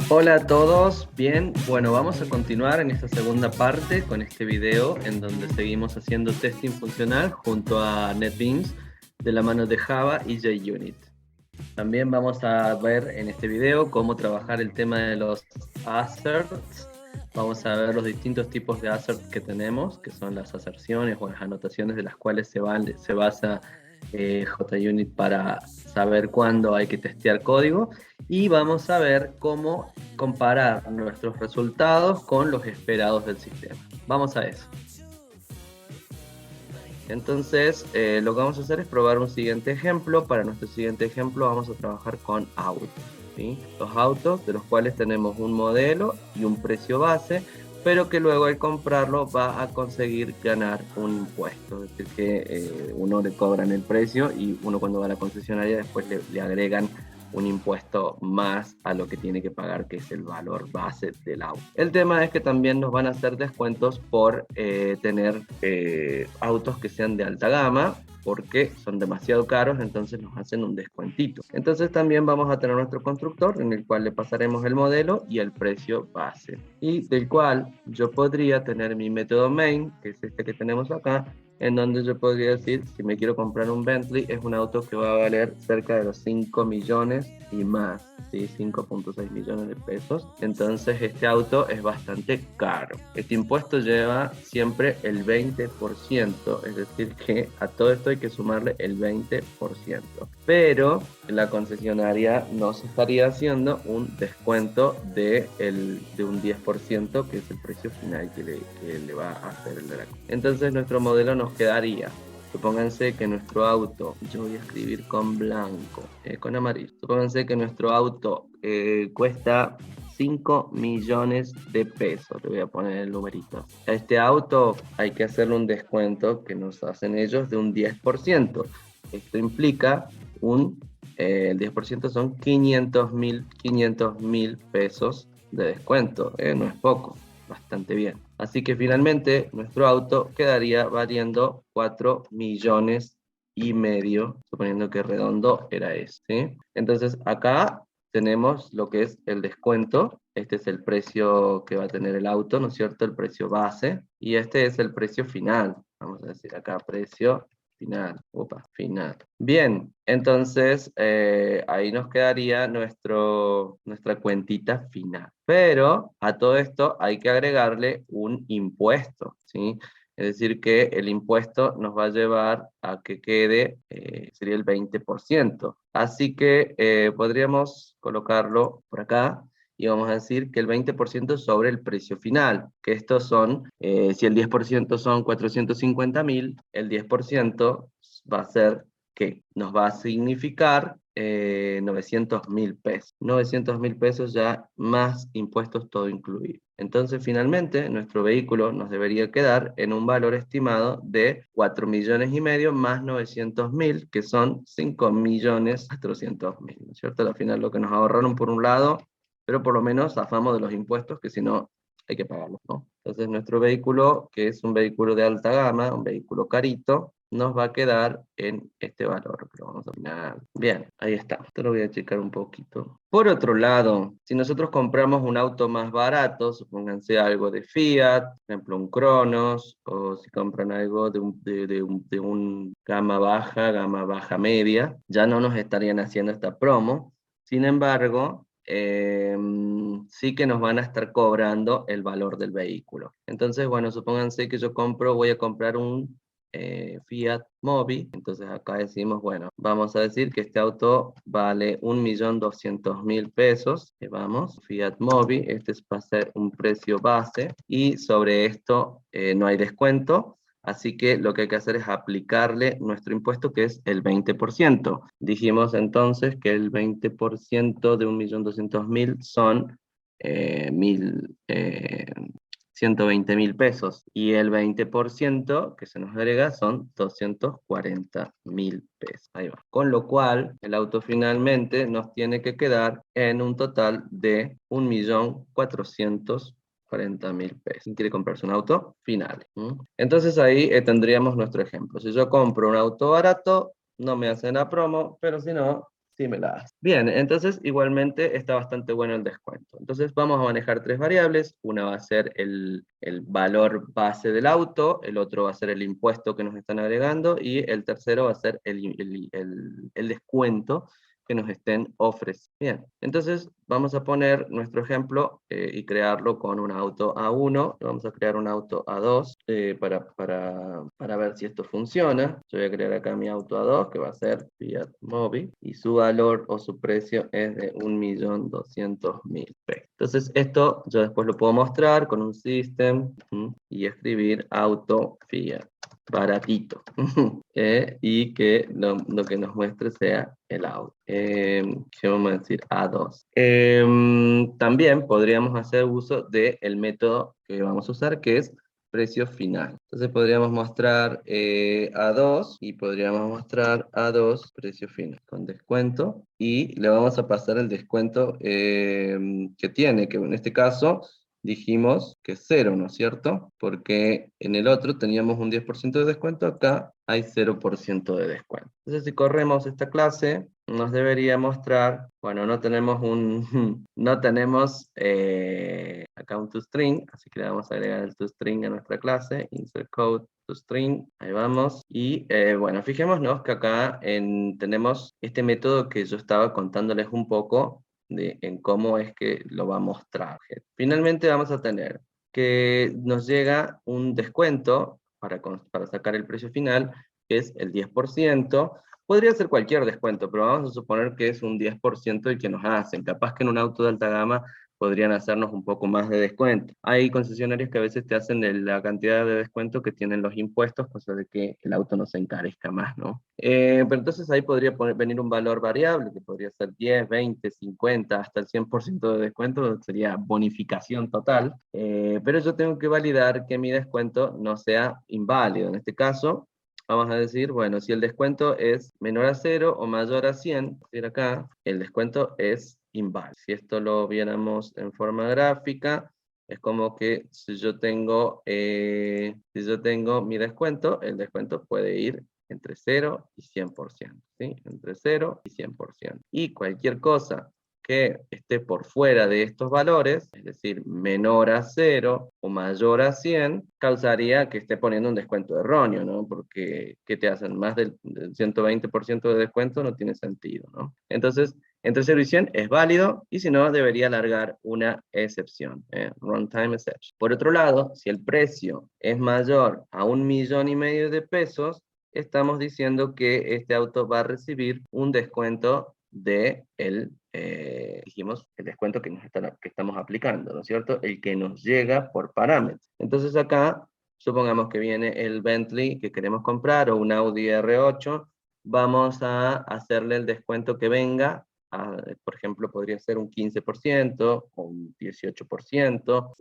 Hola a todos, bien, bueno, vamos a continuar en esta segunda parte con este video en donde seguimos haciendo testing funcional junto a NetBeans de la mano de Java y JUnit. También vamos a ver en este video cómo trabajar el tema de los asserts. Vamos a ver los distintos tipos de asserts que tenemos, que son las aserciones o las anotaciones de las cuales se basa JUnit para saber cuándo hay que testear código. Y vamos a ver cómo comparar nuestros resultados con los esperados del sistema. Vamos a eso. Entonces, lo que vamos a hacer es probar un siguiente ejemplo. Para nuestro siguiente ejemplo vamos a trabajar con autos, ¿sí? Los autos de los cuales tenemos un modelo y un precio base, pero que luego al comprarlo va a conseguir ganar un impuesto. Es decir, que uno le cobran el precio y uno cuando va a la concesionaria después le agregan un impuesto más a lo que tiene que pagar, que es el valor base del auto. El tema es que también nos van a hacer descuentos por tener autos que sean de alta gama, porque son demasiado caros, entonces nos hacen un descuentito. Entonces también vamos a tener nuestro constructor en el cual le pasaremos el modelo y el precio base, y del cual yo podría tener mi método main, que es este que tenemos acá, en donde yo podría decir, si me quiero comprar un Bentley, es un auto que va a valer cerca de los 5 millones y más, ¿sí? 5.6 millones de pesos. Entonces este auto es bastante caro. Este impuesto lleva siempre el 20%, es decir que a todo esto hay que sumarle el 20%. Pero la concesionaria nos estaría haciendo un descuento de un 10%, que es el precio final que le va a hacer el de la. Entonces nuestro modelo nos quedaría, supónganse que nuestro auto, yo voy a escribir con blanco, con amarillo, supónganse que nuestro auto cuesta 5 millones de pesos, le voy a poner el numerito. A este auto hay que hacerle un descuento que nos hacen ellos de un 10%. Esto implica el 10% son 500 mil pesos de descuento, no es poco, bastante bien. Así que finalmente nuestro auto quedaría valiendo 4 millones y medio, suponiendo que redondo era ese, ¿sí? Entonces acá tenemos lo que es el descuento. Este es el precio que va a tener el auto, ¿no es cierto? El precio base. Y este es el precio final. Vamos a decir acá, precio final. Opa, final. Bien, entonces ahí nos quedaría nuestra cuentita final. Pero a todo esto hay que agregarle un impuesto, ¿sí? Es decir, que el impuesto nos va a llevar a que quede, sería el 20%. Así que podríamos colocarlo por acá y vamos a decir que el 20% sobre el precio final, que estos son, si el 10% son 450.000, el 10% va a ser que nos va a significar 900.000 pesos. 900.000 pesos ya más impuestos todo incluido. Entonces, finalmente, nuestro vehículo nos debería quedar en un valor estimado de 4 millones y medio más 900.000, que son 5.400.000, ¿no es cierto? Al final lo que nos ahorraron por un lado, pero por lo menos zafamos de los impuestos, que si no hay que pagarlos, ¿no? Entonces nuestro vehículo, que es un vehículo de alta gama, un vehículo carito, nos va a quedar en este valor, pero vamos a mirar. Bien, ahí está. Esto lo voy a checar un poquito. Por otro lado, si nosotros compramos un auto más barato, supónganse algo de Fiat, por ejemplo un Cronos, o si compran algo de un gama baja media, ya no nos estarían haciendo esta promo. Sin embargo, sí que nos van a estar cobrando el valor del vehículo. Entonces, bueno, supónganse que voy a comprar un Fiat Mobi. Entonces acá decimos, bueno, vamos a decir que este auto vale 1.200.000 pesos. Vamos, Fiat Mobi, este va a ser un precio base y sobre esto no hay descuento. Así que lo que hay que hacer es aplicarle nuestro impuesto, que es el 20%. Dijimos entonces que el 20% de 1.200.000 son 120.000 pesos. Y el 20% que se nos agrega son 240.000 pesos. Ahí va. Con lo cual, el auto finalmente nos tiene que quedar en un total de 1.440.000 pesos. ¿Quién quiere comprarse un auto? Final. Entonces ahí tendríamos nuestro ejemplo. Si yo compro un auto barato, no me hacen la promo, pero si no, Sí, me la das. Bien, entonces igualmente está bastante bueno el descuento. Entonces vamos a manejar tres variables. Una va a ser el valor base del auto, el otro va a ser el impuesto que nos están agregando y el tercero va a ser el descuento que nos estén ofreciendo. Bien, entonces vamos a poner nuestro ejemplo y crearlo con un auto A1. Vamos a crear un auto A2 para ver si esto funciona. Yo voy a crear acá mi auto A2 que va a ser Fiat Mobi y su valor o su precio es de 1.200.000 pesos. Entonces esto yo después lo puedo mostrar con un system y escribir auto Fiat baratito y que lo que nos muestre sea el auto. ¿Qué vamos a decir? A2. También podríamos hacer uso del método que vamos a usar, que es precio final. Entonces podríamos mostrar A2 y podríamos mostrar A2 precio final con descuento y le vamos a pasar el descuento que tiene, que en este caso dijimos que es 0, ¿no es cierto? Porque en el otro teníamos un 10% de descuento, acá hay 0% de descuento. Entonces si corremos esta clase, nos debería mostrar, bueno, no tenemos no tenemos acá un toString, así que le vamos a agregar el toString a nuestra clase, insert code toString, ahí vamos, y bueno, fijémonos que acá tenemos este método que yo estaba contándoles un poco, en cómo es que lo va a mostrar. Finalmente vamos a tener que nos llega un descuento para sacar el precio final, que es el 10%. Podría ser cualquier descuento, pero vamos a suponer que es un 10% el que nos hacen. Capaz que en un auto de alta gama podrían hacernos un poco más de descuento. Hay concesionarios que a veces te hacen la cantidad de descuento que tienen los impuestos, cosa de que el auto no se encarezca más, ¿no? Pero entonces ahí podría venir un valor variable, que podría ser 10, 20, 50, hasta el 100% de descuento, sería bonificación total. Pero yo tengo que validar que mi descuento no sea inválido. En este caso, vamos a decir, bueno, si el descuento es menor a 0 o mayor a 100, decir acá, el descuento es inválido. Si esto lo viéramos en forma gráfica, es como que si yo tengo mi descuento, el descuento puede ir entre 0 y 100%, ¿sí? Entre 0 y 100%. Y cualquier cosa que esté por fuera de estos valores, es decir, menor a 0 o mayor a 100, causaría que esté poniendo un descuento erróneo, ¿no? Porque, ¿qué te hacen? Más del 120% de descuento no tiene sentido, ¿no? Entonces, entre 0 y 100 es válido, y si no, debería alargar una excepción, runtime exception. Por otro lado, si el precio es mayor a 1,5 millones de pesos, estamos diciendo que este auto va a recibir un descuento de dijimos, el descuento que estamos aplicando, ¿no es cierto? El que nos llega por parámetros. Entonces acá, supongamos que viene el Bentley que queremos comprar o un Audi R8, vamos a hacerle el descuento que venga. Por ejemplo, podría ser un 15% o un 18%,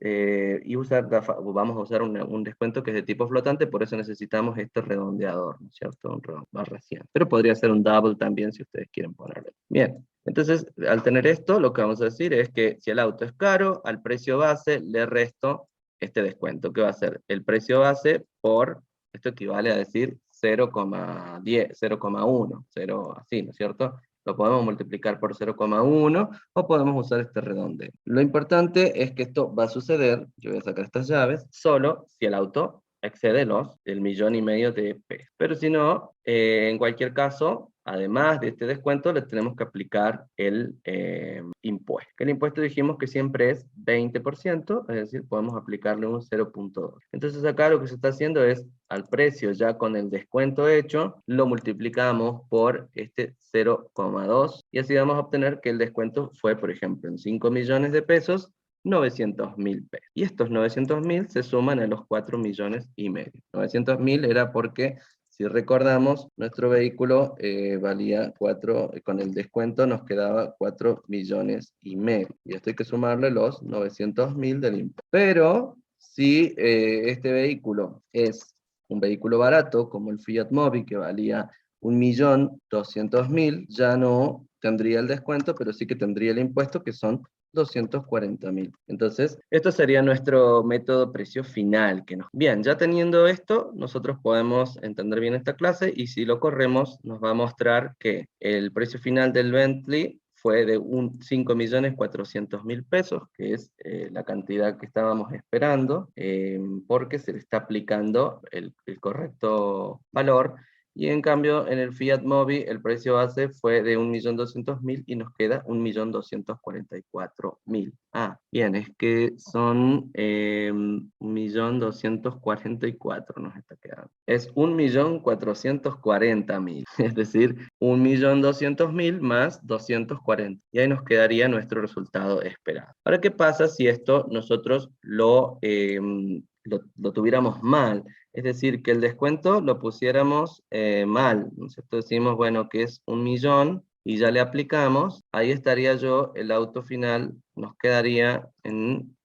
y vamos a usar un descuento que es de tipo flotante, por eso necesitamos este redondeador, ¿no es cierto? Un barra 100. Pero podría ser un double también si ustedes quieren ponerlo. Bien, entonces al tener esto, lo que vamos a decir es que si el auto es caro, al precio base le resto este descuento, que va a ser el precio base por, esto equivale a decir 0,10, 0,1, 0 así, ¿no es cierto? Lo podemos multiplicar por 0,1 o podemos usar este redondeo. Lo importante es que esto va a suceder, yo voy a sacar estas llaves, solo si el auto excede el 1,5 millones de pesos. Pero si no, en cualquier caso, además de este descuento, le tenemos que aplicar el impuesto. El impuesto dijimos que siempre es 20%, es decir, podemos aplicarle un 0,2. Entonces acá lo que se está haciendo es, al precio ya con el descuento hecho, lo multiplicamos por este 0,2 y así vamos a obtener que el descuento fue, por ejemplo, en 5 millones de pesos, 900.000 pesos. Y estos 900.000 se suman a los 4,5 millones. 900.000 era porque, si recordamos, nuestro vehículo valía 4, con el descuento nos quedaba 4,5 millones. Y esto hay que sumarle los 900.000 del impuesto. Pero si este vehículo es un vehículo barato, como el Fiat Mobi, que valía 1,200.000, ya no tendría el descuento, pero sí que tendría el impuesto, que son 240.000. Entonces, esto sería nuestro método precio final. Bien, ya teniendo esto, nosotros podemos entender bien esta clase y si lo corremos, nos va a mostrar que el precio final del Bentley fue de 5.400.000 pesos, que es la cantidad que estábamos esperando, porque se le está aplicando el correcto valor. Y en cambio, en el Fiat Mobi, el precio base fue de 1.200.000 y nos queda 1.244.000. Ah, bien, es que son 1.244.000 nos está quedando. Es 1.440.000, es decir, 1.200.000 más 240. Y ahí nos quedaría nuestro resultado esperado. Ahora, ¿qué pasa si esto nosotros lo tuviéramos mal? Es decir, que el descuento lo pusiéramos mal, ¿no es cierto? Decimos, bueno, que es 1.000.000 y ya le aplicamos, ahí estaría el auto final nos quedaría en...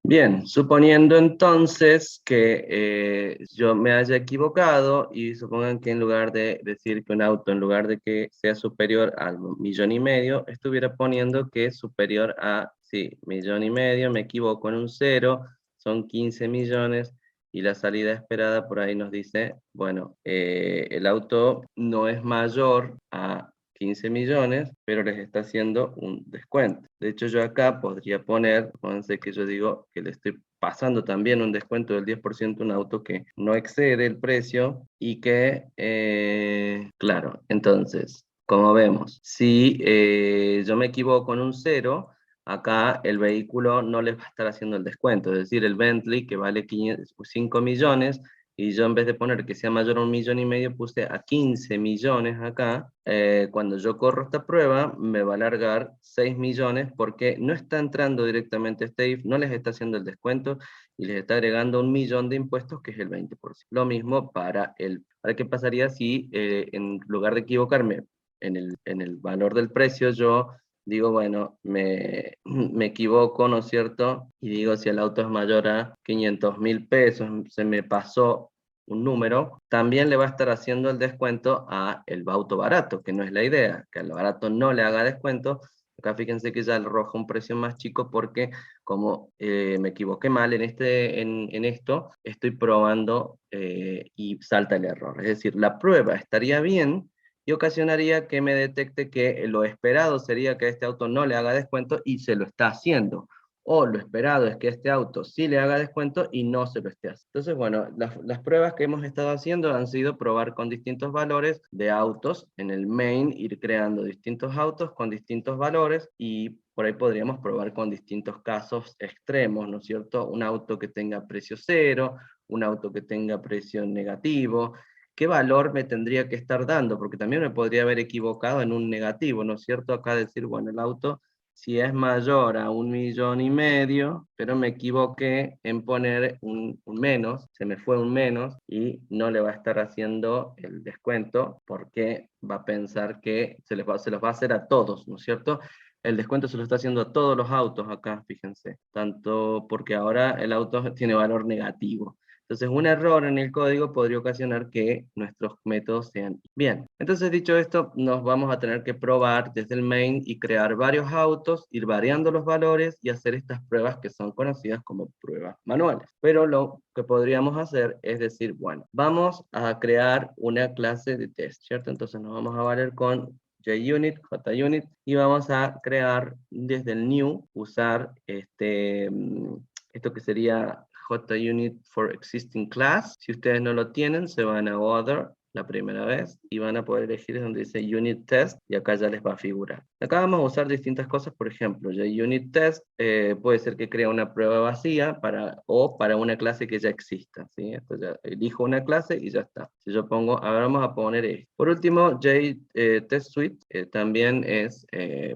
bien, suponiendo entonces que yo me haya equivocado y supongan que en lugar de decir que un auto, en lugar de que sea superior al 1.500.000, estuviera poniendo que es superior a, sí, 1.500.000, me equivoco en un cero, son 15 millones, y la salida esperada por ahí nos dice, bueno, el auto no es mayor a 15 millones, pero les está haciendo un descuento. De hecho, yo acá podría poner, fíjense que yo digo que le estoy pasando también un descuento del 10% a un auto que no excede el precio y que, claro, entonces, como vemos, si yo me equivoco en un cero, acá el vehículo no les va a estar haciendo el descuento, es decir, el Bentley que vale 5 millones, y yo en vez de poner que sea mayor a 1.500.000, puse a 15 millones acá. Cuando yo corro esta prueba, me va a largar 6 millones porque no está entrando directamente este IF, no les está haciendo el descuento y les está agregando 1.000.000 de impuestos, que es el 20%. Lo mismo para el... Ahora, ¿qué pasaría si en lugar de equivocarme en el valor del precio, yo digo, bueno, me equivoco, ¿no es cierto? Y digo, si el auto es mayor a 500.000 pesos, se me pasó un número, también le va a estar haciendo el descuento a el auto barato, que no es la idea, que al barato no le haga descuento. Acá fíjense que ya le arroja un precio más chico porque como me equivoqué mal en esto, estoy probando y salta el error. Es decir, la prueba estaría bien, y ocasionaría que me detecte que lo esperado sería que este auto no le haga descuento y se lo está haciendo. O lo esperado es que este auto sí le haga descuento y no se lo esté haciendo. Entonces, bueno, las pruebas que hemos estado haciendo han sido probar con distintos valores de autos en el main, ir creando distintos autos con distintos valores, y por ahí podríamos probar con distintos casos extremos, ¿no es cierto? Un auto que tenga precio cero, un auto que tenga precio negativo, qué valor me tendría que estar dando, porque también me podría haber equivocado en un negativo, ¿no es cierto? Acá decir, bueno, el auto si es mayor a 1.500.000, pero me equivoqué en poner un menos, se me fue un menos y no le va a estar haciendo el descuento porque va a pensar que se los va a hacer a todos, ¿no es cierto? El descuento se lo está haciendo a todos los autos acá, fíjense, tanto porque ahora el auto tiene valor negativo. Entonces, un error en el código podría ocasionar que nuestros métodos sean bien. Entonces, dicho esto, nos vamos a tener que probar desde el main y crear varios autos, ir variando los valores y hacer estas pruebas que son conocidas como pruebas manuales. Pero lo que podríamos hacer es decir, bueno, vamos a crear una clase de test, ¿cierto? Entonces, nos vamos a valer con JUnit, JUnit, y vamos a crear desde el new, usar esto que sería JUnit for Existing Class. Si ustedes no lo tienen, se van a Other la primera vez y van a poder elegir donde dice Unit Test y acá ya les va a figurar. Acá vamos a usar distintas cosas, por ejemplo, JUnit Test puede ser que crea una prueba vacía o para una clase que ya exista, ¿sí? Esto ya elijo una clase y ya está. Si yo pongo, ahora vamos a poner esto. Por último, Test Suite también es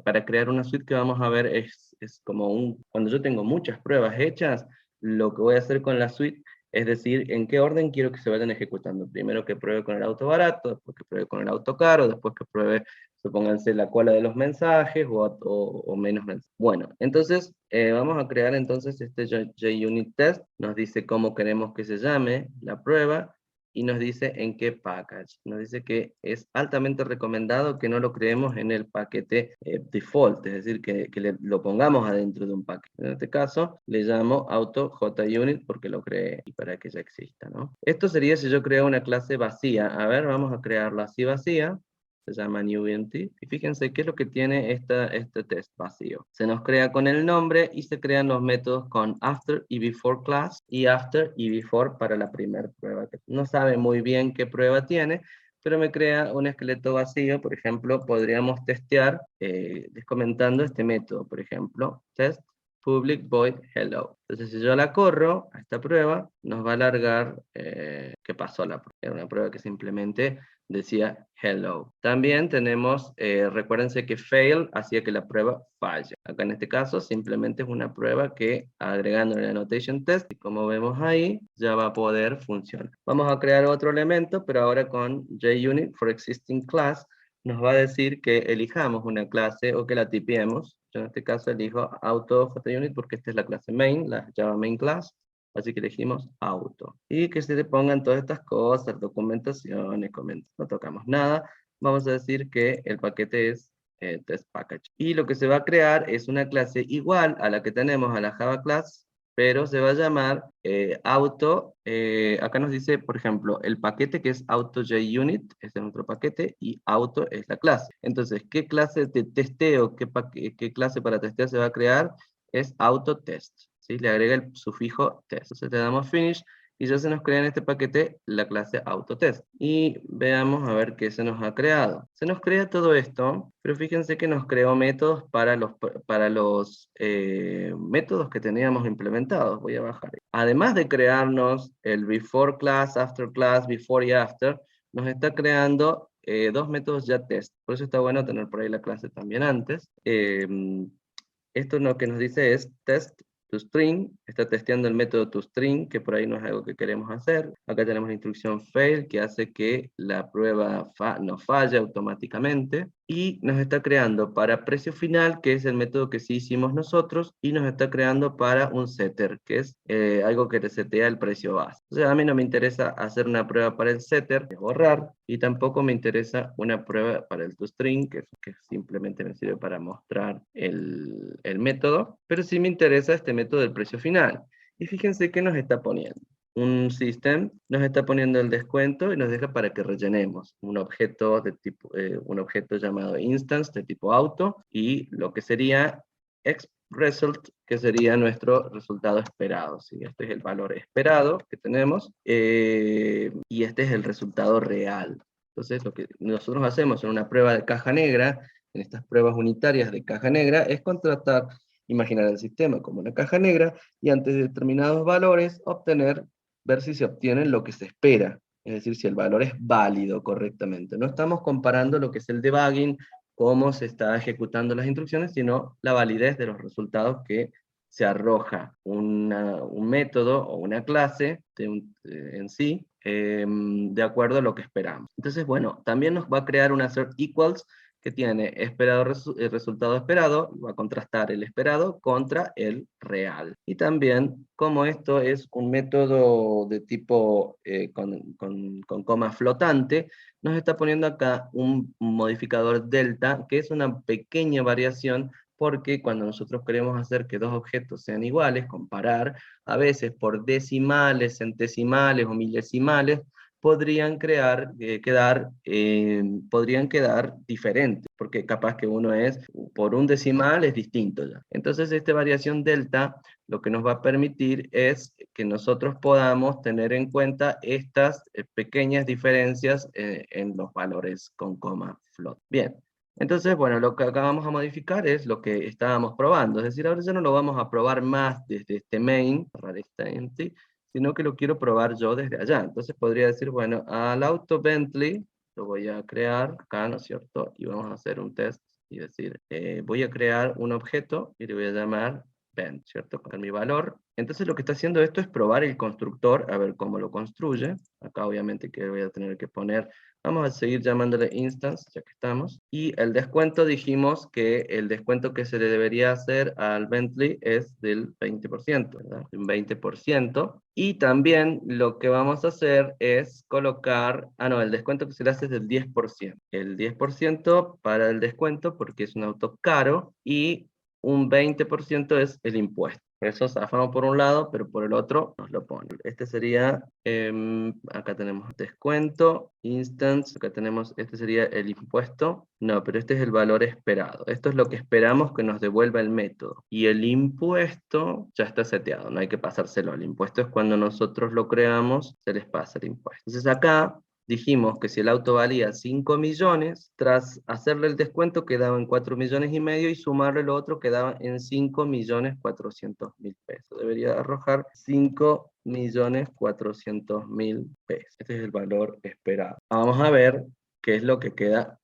para crear una suite que vamos a ver es como cuando yo tengo muchas pruebas hechas, lo que voy a hacer con la suite es decir, en qué orden quiero que se vayan ejecutando. Primero que pruebe con el auto barato, después que pruebe con el auto caro, después que pruebe, supónganse, la cola de los mensajes o menos mensajes. Bueno, entonces vamos a crear entonces este JUnit Test. Nos dice cómo queremos que se llame la prueba. y nos dice en qué package. Nos dice que es altamente recomendado que no lo creemos en el paquete default, es decir, que lo pongamos adentro de un paquete. En este caso, le llamo auto JUnit porque lo creé y para que ya exista, ¿no? Esto sería si yo creo una clase vacía. A ver, vamos a crearla así vacía. Se llama newEmpty, y fíjense qué es lo que tiene este test vacío. Se nos crea con el nombre y se crean los métodos con after y before class, y after y before para la primera prueba. No sabe muy bien qué prueba tiene, pero me crea un esqueleto vacío. Por ejemplo, podríamos testear comentando este método, por ejemplo, test public void hello. Entonces, si yo la corro a esta prueba, nos va a alargar que pasó la prueba. Era una prueba que simplemente decía hello. También tenemos, recuérdense que fail hacía que la prueba falle. Acá en este caso simplemente es una prueba que agregando el annotation test, y como vemos ahí, ya va a poder funcionar. Vamos a crear otro elemento, pero ahora con JUnit for existing class, nos va a decir que elijamos una clase o que la tipiemos. Yo en este caso elijo auto JUnit porque esta es la clase main, la Java main class. Así que elegimos auto. Y que se le pongan todas estas cosas, documentaciones, no tocamos nada. Vamos a decir que el paquete es test package. Y lo que se va a crear es una clase igual a la que tenemos a la Java class, pero se va a llamar auto. Acá nos dice, por ejemplo, el paquete que es auto.JUnit, este es nuestro paquete, y auto es la clase. Entonces, ¿qué clase de testeo, qué clase para testear se va a crear? Es autotest. ¿Sí? Le agrega el sufijo test. Entonces le damos finish y ya se nos crea en este paquete la clase autotest. Y veamos a ver qué se nos ha creado. Se nos crea todo esto, pero fíjense que nos creó métodos para los métodos que teníamos implementados. Voy a bajar. Además de crearnos el before class, after class, before y after, nos está creando dos métodos ya test. Por eso está bueno tener por ahí la clase también antes. Esto lo que nos dice es test toString, está testeando el método toString, que por ahí no es algo que queremos hacer. Acá tenemos la instrucción fail, que hace que la prueba nos falle automáticamente. Y nos está creando para precio final, que es el método que sí hicimos nosotros, y nos está creando para un setter, que es algo que te setea el precio base. O sea, a mí no me interesa hacer una prueba para el setter, que es borrar, y tampoco me interesa una prueba para el toString, que simplemente me sirve para mostrar el método, pero sí me interesa este método del precio final. Y fíjense qué nos está poniendo. Un system nos está poniendo el descuento y nos deja para que rellenemos un objeto de tipo, un objeto llamado instance de tipo auto, y lo que sería result, que sería nuestro resultado esperado. ¿Sí? Este es el valor esperado que tenemos y este es el resultado real. Entonces, lo que nosotros hacemos en una prueba de caja negra, en estas pruebas unitarias de caja negra, es imaginar el sistema como una caja negra y ante determinados valores ver si se obtiene lo que se espera, es decir, si el valor es válido correctamente. No estamos comparando lo que es el debugging, cómo se está ejecutando las instrucciones, sino la validez de los resultados que se arroja un método o una clase en sí, de acuerdo a lo que esperamos. Entonces, bueno, también nos va a crear una assert equals que tiene el resultado esperado, va a contrastar el esperado contra el real. Y también, como esto es un método de tipo con coma flotante, nos está poniendo acá un modificador delta, que es una pequeña variación, porque cuando nosotros queremos hacer que dos objetos sean iguales, comparar, a veces por decimales, centesimales o milesimales, podrían quedar diferentes, porque capaz que uno es por un decimal es distinto ya. Entonces esta variación delta lo que nos va a permitir es que nosotros podamos tener en cuenta estas pequeñas diferencias en los valores con coma float. Bien. Entonces, bueno, lo que acá vamos a modificar es lo que estábamos probando, es decir, ahora ya no lo vamos a probar más desde este main, cerrar esta empty, sino que lo quiero probar yo desde allá. Entonces podría decir, bueno, al auto Bentley lo voy a crear acá, ¿no es cierto? Y vamos a hacer un test y decir, voy a crear un objeto y le voy a llamar Bent, ¿cierto? Con mi valor. Entonces lo que está haciendo esto es probar el constructor, a ver cómo lo construye. Acá obviamente que voy a tener que poner Vamos a seguir llamándole instance, ya que estamos. Y el descuento, dijimos que el descuento que se le debería hacer al Bentley es del 20%, ¿verdad? Un 20%. Y también lo que vamos a hacer es colocar, el descuento que se le hace es del 10%. El 10% para el descuento porque es un auto caro y un 20% es el impuesto. Eso zafamos por un lado, pero por el otro nos lo pone. Este sería, acá tenemos descuento, instance, acá tenemos, este sería el impuesto. No, pero este es el valor esperado. Esto es lo que esperamos que nos devuelva el método. Y el impuesto ya está seteado, no hay que pasárselo. El impuesto es cuando nosotros lo creamos, se les pasa el impuesto. Entonces acá dijimos que si el auto valía 5 millones, tras hacerle el descuento quedaba en 4 millones y medio y sumarle lo otro quedaba en 5 millones 400 mil pesos. Debería arrojar 5 millones 400 mil pesos. Este es el valor esperado. Vamos a ver qué es lo que queda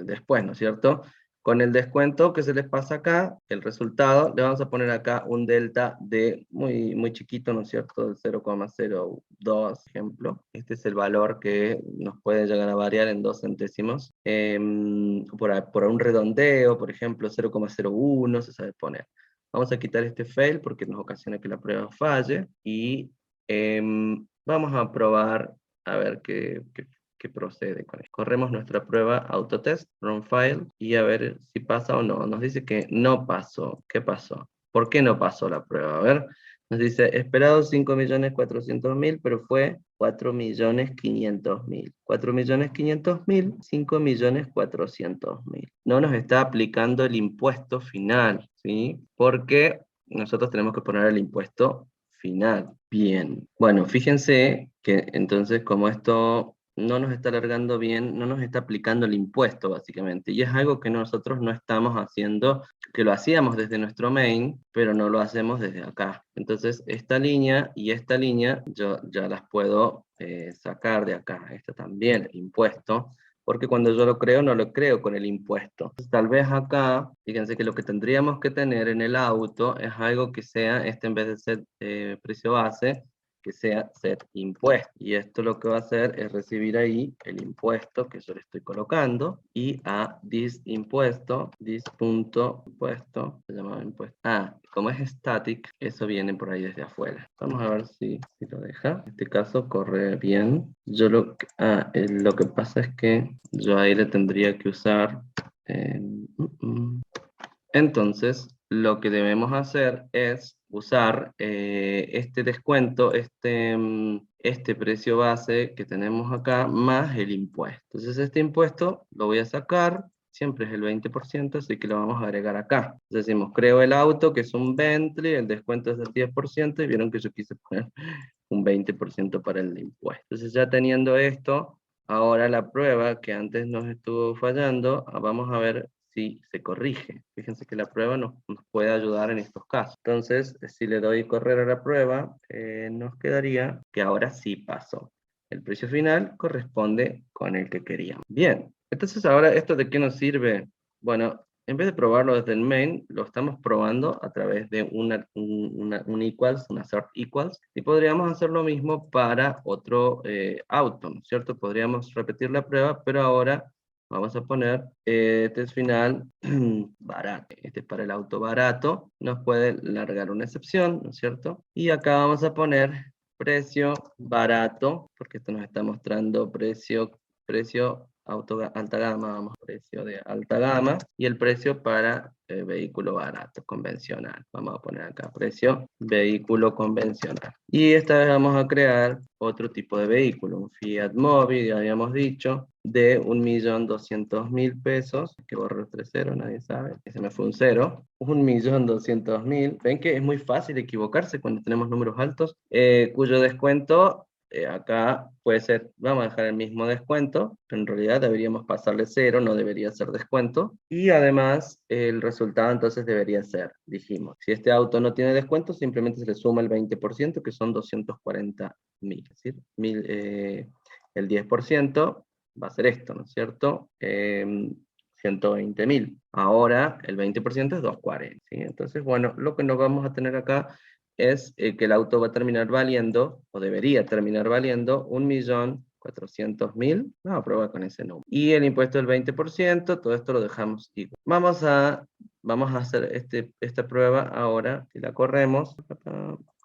después, ¿no es cierto? Con el descuento que se les pasa acá, el resultado, le vamos a poner acá un delta de muy, muy chiquito, ¿no es cierto? De 0,02, ejemplo. Este es el valor que nos puede llegar a variar en 2 centésimos. Por un redondeo, por ejemplo, 0,01 se sabe poner. Vamos a quitar este fail porque nos ocasiona que la prueba falle. Y vamos a probar a ver qué procede con esto. Corremos nuestra prueba autotest, run file, y a ver si pasa o no. Nos dice que no pasó. ¿Qué pasó? ¿Por qué no pasó la prueba? A ver, nos dice, esperado 5.400.000, pero fue 4.500.000. 4.500.000, 5.400.000. No nos está aplicando el impuesto final, ¿sí? Porque nosotros tenemos que poner el impuesto final. Bien. Bueno, fíjense que entonces como esto no nos está alargando bien, no nos está aplicando el impuesto básicamente, y es algo que nosotros no estamos haciendo, que lo hacíamos desde nuestro main, pero no lo hacemos desde acá. Entonces esta línea y esta línea yo ya las puedo sacar de acá, esta también, el impuesto, porque cuando yo lo creo, no lo creo con el impuesto. Entonces, tal vez acá, fíjense que lo que tendríamos que tener en el auto es algo que sea, en vez de ser precio base, que sea set impuesto. Y esto lo que va a hacer es recibir ahí el impuesto que yo le estoy colocando, y a this impuesto, this punto impuesto, se llama impuesto. Como es static, eso viene por ahí desde afuera. Vamos a ver si lo deja. En este caso corre bien. Yo lo que pasa es que yo ahí le tendría que usar entonces, lo que debemos hacer es usar este descuento, este precio base que tenemos acá, más el impuesto. Entonces, este impuesto lo voy a sacar, siempre es el 20%, así que lo vamos a agregar acá. Entonces, decimos, creo el auto, que es un Bentley, el descuento es del 10%, y vieron que yo quise poner un 20% para el impuesto. Entonces, ya teniendo esto, ahora la prueba que antes nos estuvo fallando, vamos a ver si se corrige. Fíjense que la prueba nos puede ayudar en estos casos. Entonces, si le doy correr a la prueba, nos quedaría que ahora sí pasó. El precio final corresponde con el que queríamos. Bien, entonces ahora, ¿esto de qué nos sirve? Bueno, en vez de probarlo desde el main, lo estamos probando a través de un equals, una assert equals, y podríamos hacer lo mismo para otro auto, ¿no es cierto? Podríamos repetir la prueba, pero ahora vamos a poner test final barato. Este es para el auto barato. Nos puede largar una excepción, ¿no es cierto? Y acá vamos a poner precio barato, porque esto nos está mostrando precio alta gama, vamos, precio de alta gama, y el precio para vehículo barato, convencional. Vamos a poner acá precio vehículo convencional. Y esta vez vamos a crear otro tipo de vehículo, un Fiat Mobi, ya habíamos dicho, de 1.200.000 pesos, que borro los 3 ceros, nadie sabe, ese me fue un 0, 1.200.000, ven que es muy fácil equivocarse cuando tenemos números altos, cuyo descuento acá puede ser, vamos a dejar el mismo descuento, pero en realidad deberíamos pasarle 0, no debería ser descuento, y además el resultado entonces debería ser, dijimos, si este auto no tiene descuento, simplemente se le suma el 20%, que son 240.000, es decir, el 10% va a ser esto, ¿no es cierto? 120.000. Ahora el 20% es 240, ¿sí? Entonces, bueno, lo que nos vamos a tener acá es que el auto va a terminar valiendo, o debería terminar valiendo, 400.000, vamos a probar con ese número. Y el impuesto del 20%, todo esto lo dejamos igual. Vamos a hacer esta prueba ahora, si la corremos,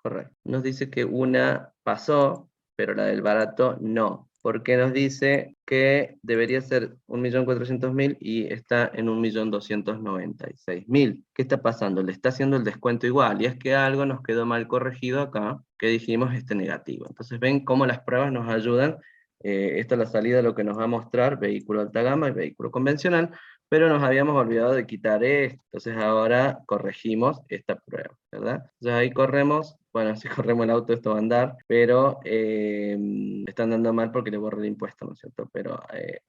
correcto. Nos dice que una pasó, pero la del barato no. Porque nos dice que debería ser 1.400.000 y está en 1.296.000. ¿Qué está pasando? Le está haciendo el descuento igual, y es que algo nos quedó mal corregido acá, que dijimos negativo. Entonces ven cómo las pruebas nos ayudan. Esta es la salida de lo que nos va a mostrar vehículo alta gama y vehículo convencional, pero nos habíamos olvidado de quitar esto. Entonces ahora corregimos esta prueba, ¿verdad? Entonces ahí corremos. Bueno, si corremos el auto esto va a andar, pero están dando mal porque le borré el impuesto, ¿no es cierto? Pero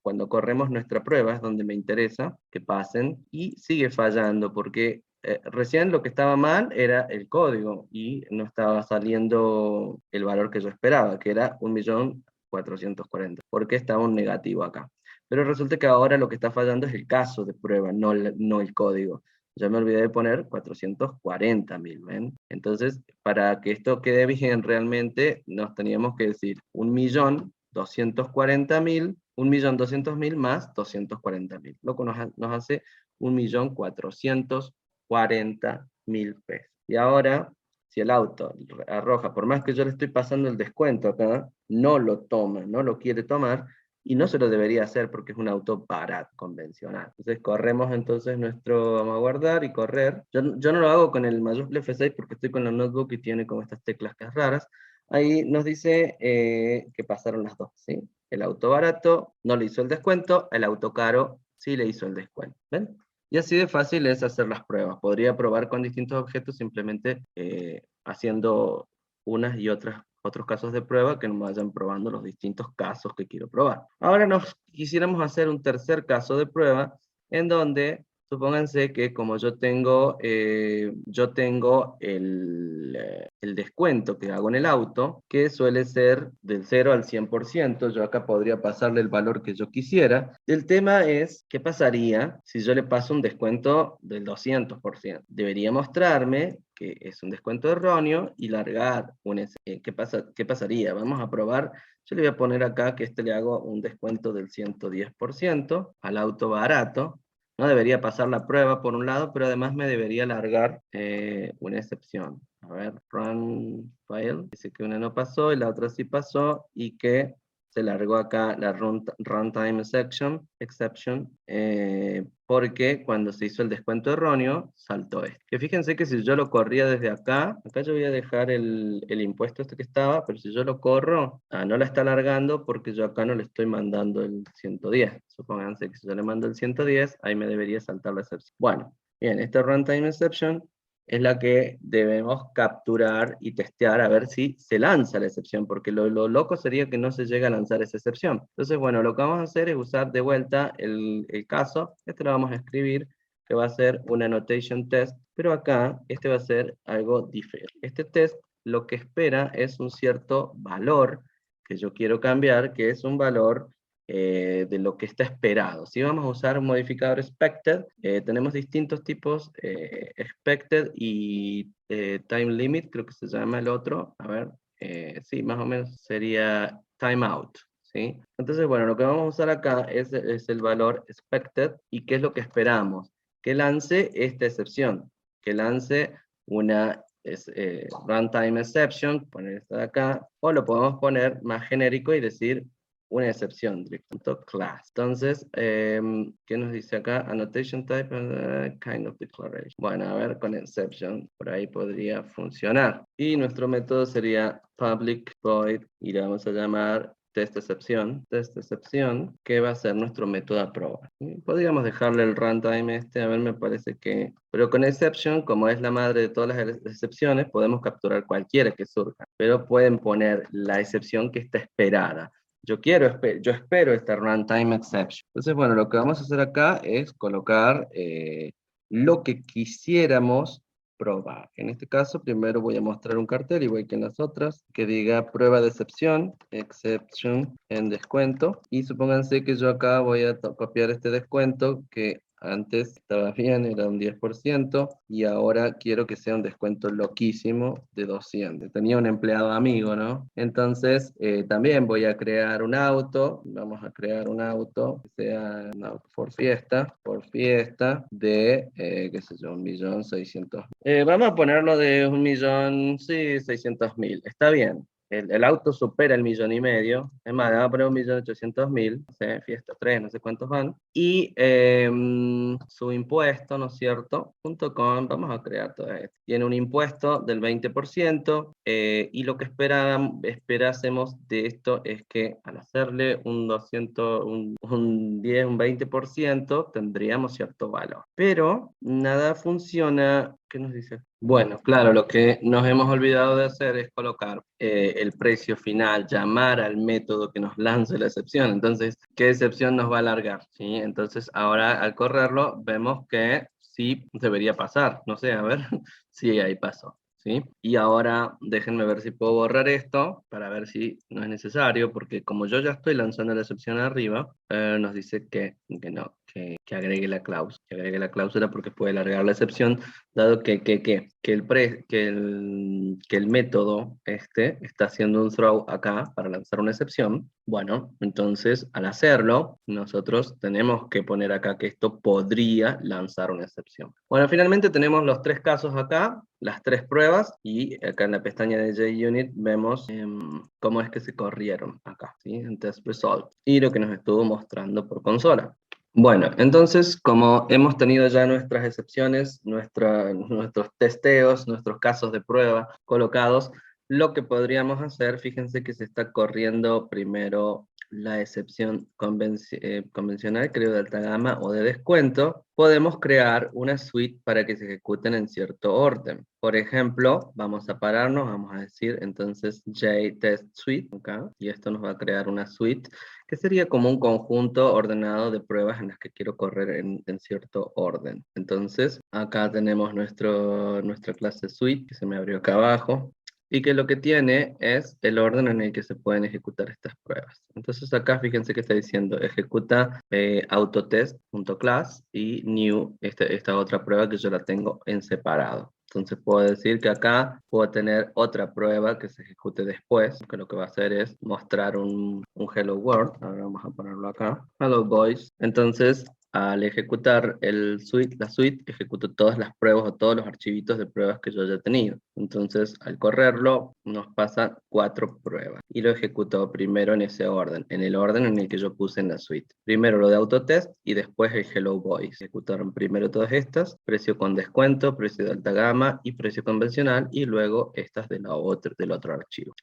cuando corremos nuestra prueba es donde me interesa que pasen, y sigue fallando porque recién lo que estaba mal era el código y no estaba saliendo el valor que yo esperaba, que era 1.440.000, porque estaba un negativo acá. Pero resulta que ahora lo que está fallando es el caso de prueba, no el código. Ya me olvidé de poner 440.000, ¿ven? Entonces, para que esto quede bien realmente, nos teníamos que decir 1.240.000, 1.200.000 más 240.000, lo que nos hace 1.440.000 pesos. Y ahora, si el auto arroja, por más que yo le estoy pasando el descuento acá, no lo toma, no lo quiere tomar, y no se lo debería hacer porque es un auto barato, convencional. Entonces corremos vamos a guardar y correr. Yo no lo hago con el mayúscula F6 porque estoy con la notebook y tiene como estas teclas que es raras. Ahí nos dice que pasaron las dos, ¿sí? El auto barato no le hizo el descuento, el auto caro sí le hizo el descuento, ¿ven? Y así de fácil es hacer las pruebas. Podría probar con distintos objetos simplemente haciendo unas y otros casos de prueba que nos vayan probando los distintos casos que quiero probar. Ahora nos quisiéramos hacer un tercer caso de prueba en donde, supónganse que como yo tengo el descuento que hago en el auto, que suele ser del 0 al 100%, yo acá podría pasarle el valor que yo quisiera. El tema es, ¿qué pasaría si yo le paso un descuento del 200%? Debería mostrarme que es un descuento erróneo y largar ¿qué pasaría? Vamos a probar. Yo le voy a poner acá que le hago un descuento del 110% al auto barato. No debería pasar la prueba por un lado, pero además me debería largar una excepción. A ver, run file. Dice que una no pasó y la otra sí pasó, y que se largó acá la runtime exception, porque cuando se hizo el descuento erróneo, saltó esto. Que fíjense que si yo lo corría desde acá yo voy a dejar el impuesto que estaba, pero si yo lo corro, no la está largando porque yo acá no le estoy mandando el 110. Supónganse que si yo le mando el 110, ahí me debería saltar la excepción. Bueno, bien, esta runtime exception es la que debemos capturar y testear a ver si se lanza la excepción, porque lo loco sería que no se llegue a lanzar esa excepción. Entonces, bueno, lo que vamos a hacer es usar de vuelta el caso. Lo vamos a escribir, que va a ser una annotation test, pero acá va a ser algo diferente. Este test lo que espera es un cierto valor que yo quiero cambiar, que es un valor de lo que está esperado. Si vamos a usar un modificador expected, tenemos distintos tipos, expected y time limit, creo que se llama el otro. A ver, sí, más o menos sería timeout. ¿Sí? Entonces, bueno, lo que vamos a usar acá es el valor expected. ¿Y qué es lo que esperamos? Que lance esta excepción, que lance una runtime exception, poner esta de acá, o lo podemos poner más genérico y decir una excepción, directo, class. Entonces, ¿qué nos dice acá? Annotation type, kind of declaration. Bueno, a ver, con exception, por ahí podría funcionar. Y nuestro método sería public void, y le vamos a llamar test excepción, que va a ser nuestro método a prueba. Podríamos dejarle el runtime a ver, me parece que... Pero con exception, como es la madre de todas las excepciones, podemos capturar cualquiera que surja, pero pueden poner la excepción que está esperada. Yo espero esta runtime exception. Entonces, bueno, lo que vamos a hacer acá es colocar lo que quisiéramos probar. En este caso, primero voy a mostrar un cartel, igual que en las otras, que diga prueba de excepción en descuento. Y supónganse que yo acá voy a copiar este descuento, que Antes estaba bien, era un 10%, y ahora quiero que sea un descuento loquísimo de 200. Tenía un empleado amigo, ¿no? Entonces, también voy a crear un auto, vamos a crear un auto que sea un auto por fiesta de, qué sé yo, 1.600.000. Vamos a ponerlo de 1.000.000, sí, 600.000, está bien. El auto supera el 1.500.000, es más, le vamos a poner 1.800.000, no sé, fiesta 3, no sé cuántos van, y su impuesto, ¿no es cierto? Junto con, vamos a crear todo esto, tiene un impuesto del 20%, y lo que esperásemos de esto es que al hacerle un 200, un 10, un 20%, tendríamos cierto valor. Pero nada funciona. ¿Qué nos dice? Bueno, claro, lo que nos hemos olvidado de hacer es colocar el precio final, llamar al método que nos lance la excepción. Entonces, ¿qué excepción nos va a alargar? ¿Sí? Entonces, ahora al correrlo, vemos que sí debería pasar. No sé, a ver, sí, ahí pasó. ¿Sí? Y ahora déjenme ver si puedo borrar esto para ver si no es necesario, porque como yo ya estoy lanzando la excepción arriba, nos dice que no, que agregue la cláusula, porque puede alargar la excepción, dado que el método está haciendo un throw acá para lanzar una excepción. Bueno, entonces al hacerlo, nosotros tenemos que poner acá que esto podría lanzar una excepción. Bueno, finalmente tenemos los tres casos acá, las tres pruebas, y acá en la pestaña de JUnit vemos cómo es que se corrieron acá, ¿sí? En Test Result, y lo que nos estuvo mostrando por consola. Bueno, entonces, como hemos tenido ya nuestras excepciones, nuestros testeos, nuestros casos de prueba colocados, lo que podríamos hacer, fíjense que se está corriendo primero la excepción convencional, creo, de alta gama o de descuento. Podemos crear una suite para que se ejecuten en cierto orden. Por ejemplo, vamos a pararnos, vamos a decir entonces JTest Suite, acá, y esto nos va a crear una suite que sería como un conjunto ordenado de pruebas en las que quiero correr en cierto orden. Entonces, acá tenemos nuestra clase suite, que se me abrió acá abajo, y que lo que tiene es el orden en el que se pueden ejecutar estas pruebas. Entonces acá fíjense que está diciendo ejecuta autotest.class y new, esta otra prueba que yo la tengo en separado. Entonces puedo decir que acá puedo tener otra prueba que se ejecute después, que lo que va a hacer es mostrar un hello world. Ahora vamos a ponerlo acá. Hello boys. Entonces, al ejecutar la suite, ejecuto todas las pruebas o todos los archivitos de pruebas que yo haya tenido. Entonces, al correrlo, nos pasa 4 pruebas. Y lo ejecuto primero en ese orden, en el orden en el que yo puse en la suite. Primero lo de autotest y después el hello boys. Ejecutaron primero todas estas, precio con descuento, precio de alta gama y precio convencional, y luego estas del otro archivo.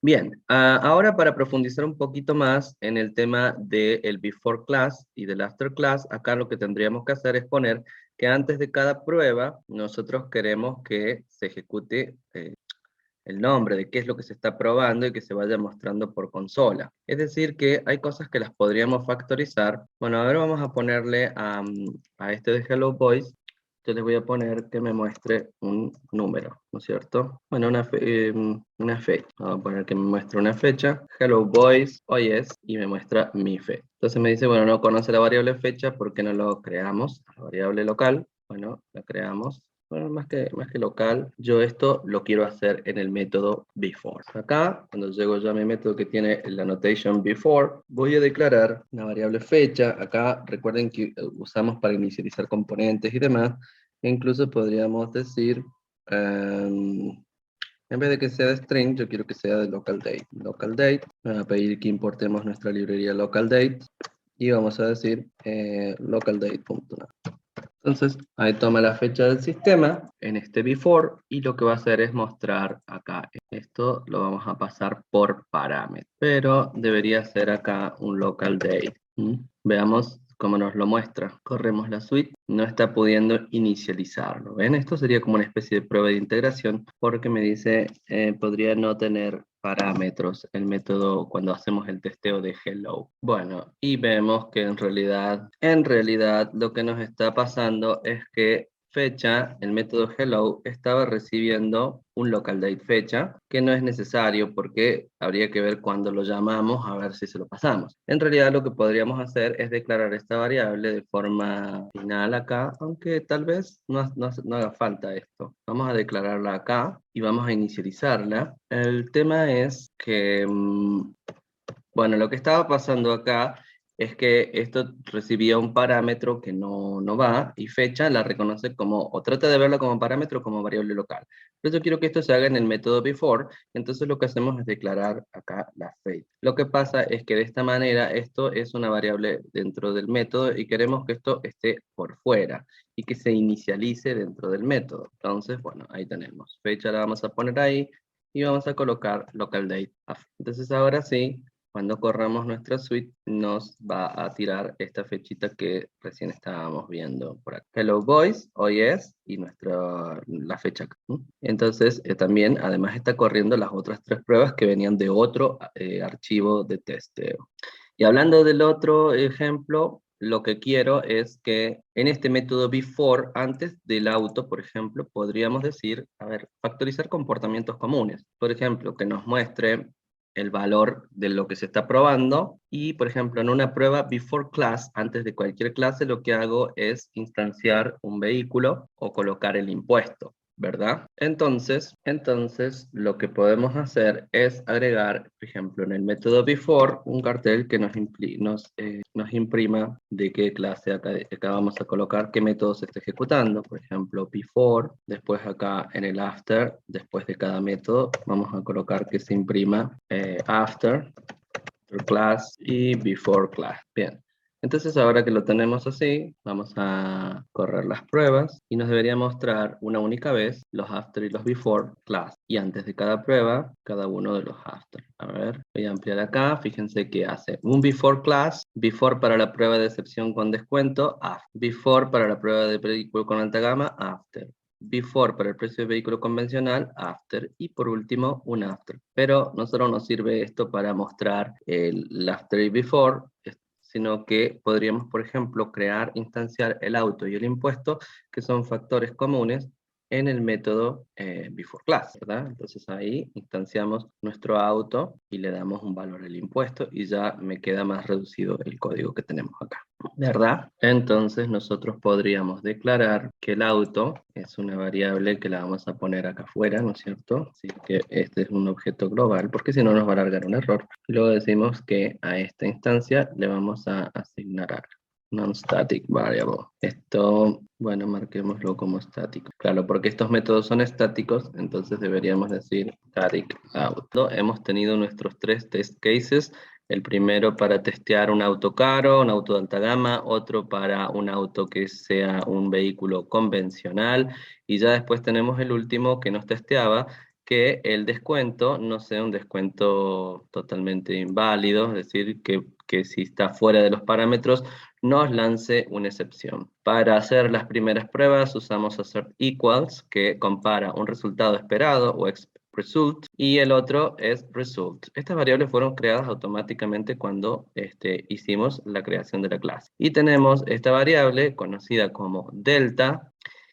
Bien, ahora para profundizar un poquito más en el tema del before class y del after class, acá lo que tendríamos que hacer es poner que antes de cada prueba nosotros queremos que se ejecute el nombre de qué es lo que se está probando y que se vaya mostrando por consola. Es decir, que hay cosas que las podríamos factorizar. Bueno, ahora vamos a ponerle a este de Hello Boys, yo les voy a poner que me muestre un número, ¿no es cierto? Bueno, una fecha. Vamos a poner que me muestre una fecha. Hello Boys, hoy es, y me muestra mi fecha. Entonces me dice, bueno, no conoce la variable fecha, ¿por qué no lo creamos? La variable local, bueno, la creamos. Bueno, más que local, yo esto lo quiero hacer en el método before. Acá, cuando llego yo a mi método que tiene la notation before, voy a declarar una variable fecha. Acá recuerden que usamos para inicializar componentes y demás. E incluso podríamos decir, en vez de que sea de string, yo quiero que sea de local date. Local date, me va a pedir que importemos nuestra librería local date y vamos a decir localdate.nav. Entonces, ahí toma la fecha del sistema en este before y lo que va a hacer es mostrar acá. Esto lo vamos a pasar por parámetro, pero debería ser acá un local date. Veamos cómo nos lo muestra. Corremos la suite, no está pudiendo inicializarlo. ¿Ven? Esto sería como una especie de prueba de integración porque me dice podría no tener parámetros el método cuando hacemos el testeo de hello. Bueno, y vemos que en realidad lo que nos está pasando es que fecha, el método hello estaba recibiendo un local date fecha, que no es necesario porque habría que ver cuándo lo llamamos a ver si se lo pasamos. En realidad lo que podríamos hacer es declarar esta variable de forma final acá, aunque tal vez no haga falta esto. Vamos a declararla acá y vamos a inicializarla. El tema es que, bueno, lo que estaba pasando acá es que esto recibía un parámetro que no va, y fecha la reconoce como, o trata de verla como parámetro como variable local. Pero yo quiero que esto se haga en el método before, entonces lo que hacemos es declarar acá la fecha. Lo que pasa es que de esta manera esto es una variable dentro del método y queremos que esto esté por fuera y que se inicialice dentro del método. Entonces, bueno, ahí tenemos. Fecha la vamos a poner ahí y vamos a colocar local date. Entonces ahora sí, cuando corramos nuestra suite, nos va a tirar esta fechita que recién estábamos viendo por acá. Hello boys, hoy es, y la fecha acá. Entonces, también, además está corriendo las otras 3 pruebas que venían de otro archivo de testeo. Y hablando del otro ejemplo, lo que quiero es que en este método before, antes del auto, por ejemplo, podríamos decir, a ver, factorizar comportamientos comunes. Por ejemplo, que nos muestre el valor de lo que se está probando, y por ejemplo en una prueba before class, antes de cualquier clase, lo que hago es instanciar un vehículo o colocar el impuesto, ¿verdad? Entonces lo que podemos hacer es agregar, por ejemplo, en el método before, un cartel que nos imprima de qué clase acá vamos a colocar, qué método se está ejecutando. Por ejemplo, before, después acá en el after, después de cada método, vamos a colocar que se imprima after class y before class. Bien. Entonces ahora que lo tenemos así, vamos a correr las pruebas y nos debería mostrar una única vez los after y los before class. Y antes de cada prueba, cada uno de los after. A ver, voy a ampliar acá. Fíjense que hace un before class, before para la prueba de excepción con descuento, after. Before para la prueba de vehículo con alta gama, after. Before para el precio de vehículo convencional, after, y por último un after. Pero no solo nos sirve esto para mostrar el after y before, sino que podríamos, por ejemplo, instanciar el auto y el impuesto, que son factores comunes en el método before class, ¿verdad? Entonces ahí instanciamos nuestro auto y le damos un valor al impuesto y ya me queda más reducido el código que tenemos acá, ¿verdad? Entonces nosotros podríamos declarar que el auto es una variable que la vamos a poner acá afuera, ¿no es cierto? Así que este es un objeto global, porque si no nos va a largar un error. Luego decimos que a esta instancia le vamos a asignar algo. Non-static variable. Esto, bueno, marquémoslo como estático. Claro, porque estos métodos son estáticos, entonces deberíamos decir static out. Hemos tenido nuestros 3 test cases. El primero para testear un auto caro, un auto de alta gama, otro para un auto que sea un vehículo convencional, y ya después tenemos el último que nos testeaba que el descuento no sea un descuento totalmente inválido, es decir, que si está fuera de los parámetros nos lance una excepción. Para hacer las primeras pruebas usamos assert equals, que compara un resultado esperado o result, y el otro es result. Estas variables fueron creadas automáticamente cuando hicimos la creación de la clase. Y tenemos esta variable conocida como delta,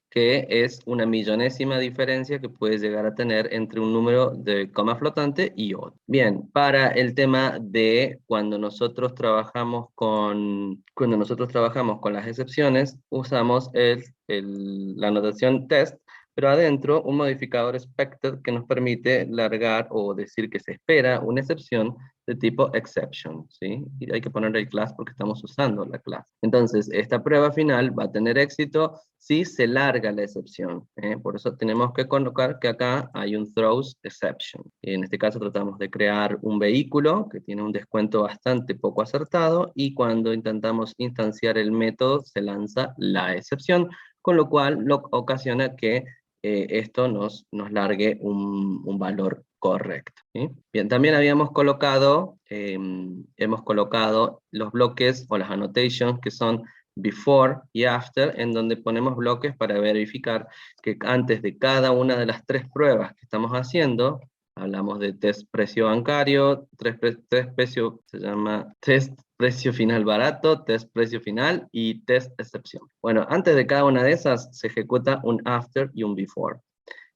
que es una millonésima diferencia que puede llegar a tener entre un número de coma flotante y otro. Bien, para el tema de cuando nosotros trabajamos con las excepciones, usamos la notación test, pero adentro un modificador expected que nos permite largar o decir que se espera una excepción de tipo exception, ¿sí? Y hay que ponerle el class porque estamos usando la clase. Entonces, esta prueba final va a tener éxito si se larga la excepción. Por eso tenemos que colocar que acá hay un throws exception. En este caso tratamos de crear un vehículo que tiene un descuento bastante poco acertado, y cuando intentamos instanciar el método se lanza la excepción, con lo cual ocasiona que esto nos largue un valor correcto, ¿sí? Bien, también hemos colocado los bloques o las annotations que son before y after, en donde ponemos bloques para verificar que antes de cada una de las 3 pruebas que estamos haciendo, Hablamos de test precio bancario, test precio, se llama test precio final barato, test precio final y test excepción. Bueno, antes de cada una de esas se ejecuta un after y un before.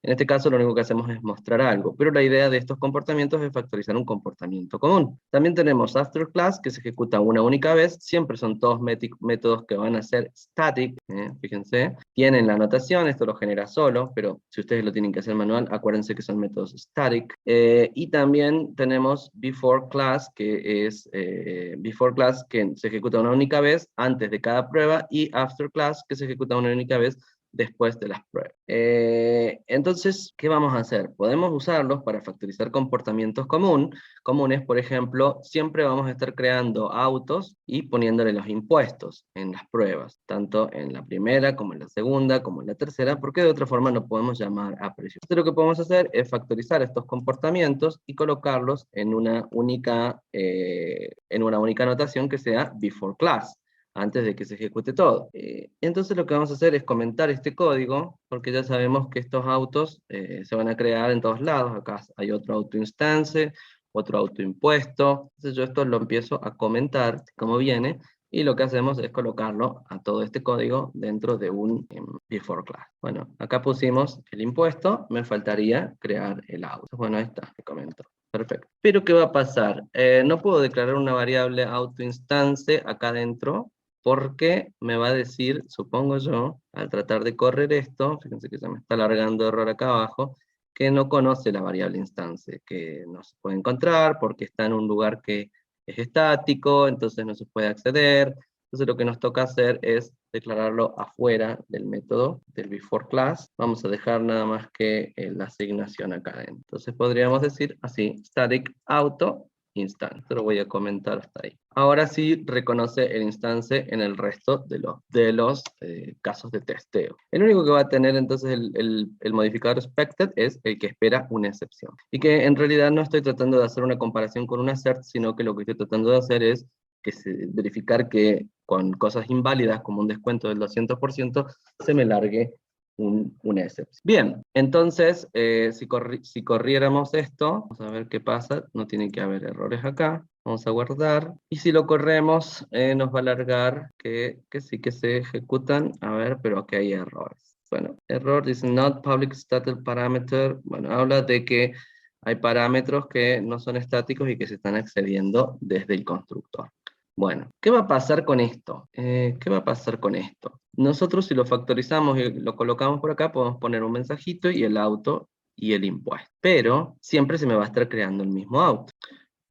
En este caso lo único que hacemos es mostrar algo, pero la idea de estos comportamientos es factorizar un comportamiento común. También tenemos after class, que se ejecuta una única vez, siempre son todos métodos que van a ser static, fíjense, tienen la anotación, esto lo genera solo, pero si ustedes lo tienen que hacer manual, acuérdense que son métodos static. Y también tenemos before class, que es before class que se ejecuta una única vez antes de cada prueba, y after class, que se ejecuta una única vez después de las pruebas. Entonces, ¿qué vamos a hacer? Podemos usarlos para factorizar comportamientos comunes, por ejemplo, siempre vamos a estar creando autos y poniéndole los impuestos en las pruebas, tanto en la primera, como en la segunda, como en la tercera, porque de otra forma no podemos llamar a precio. Entonces, lo que podemos hacer es factorizar estos comportamientos y colocarlos en una única notación que sea before class, antes de que se ejecute todo. Entonces lo que vamos a hacer es comentar este código, porque ya sabemos que estos autos se van a crear en todos lados. Acá hay otro auto instance, otro auto impuesto. Entonces yo esto lo empiezo a comentar como viene, y lo que hacemos es colocarlo a todo este código dentro de un before class. Bueno, acá pusimos el impuesto, me faltaría crear el auto. Bueno, ahí está, me comento. Perfecto. Pero ¿qué va a pasar? No puedo declarar una variable auto instance acá dentro, porque me va a decir, supongo yo, al tratar de correr esto, fíjense que se me está alargando error acá abajo, que no conoce la variable instancia, que no se puede encontrar porque está en un lugar que es estático, entonces no se puede acceder. Entonces lo que nos toca hacer es declararlo afuera del método del before class. Vamos a dejar nada más que la asignación acá dentro. Entonces podríamos decir así, static auto instance. Lo voy a comentar hasta ahí. Ahora sí reconoce el instance en el resto de los casos de testeo. El único que va a tener entonces el modificador expected es el que espera una excepción. Y que en realidad no estoy tratando de hacer una comparación con un assert, sino que lo que estoy tratando de hacer es verificar que con cosas inválidas como un descuento del 200% se me largue una excepción. Bien, entonces, si corriéramos esto, vamos a ver qué pasa, no tiene que haber errores acá, vamos a guardar, y si lo corremos, nos va a largar que sí que se ejecutan, a ver, pero aquí hay errores. Bueno, error dice not public static parameter, bueno, habla de que hay parámetros que no son estáticos y que se están accediendo desde el constructor. Bueno, ¿qué va a pasar con esto? ¿Qué va a pasar con esto? Nosotros si lo factorizamos y lo colocamos por acá, podemos poner un mensajito y el auto y el impuesto. Pero siempre se me va a estar creando el mismo auto.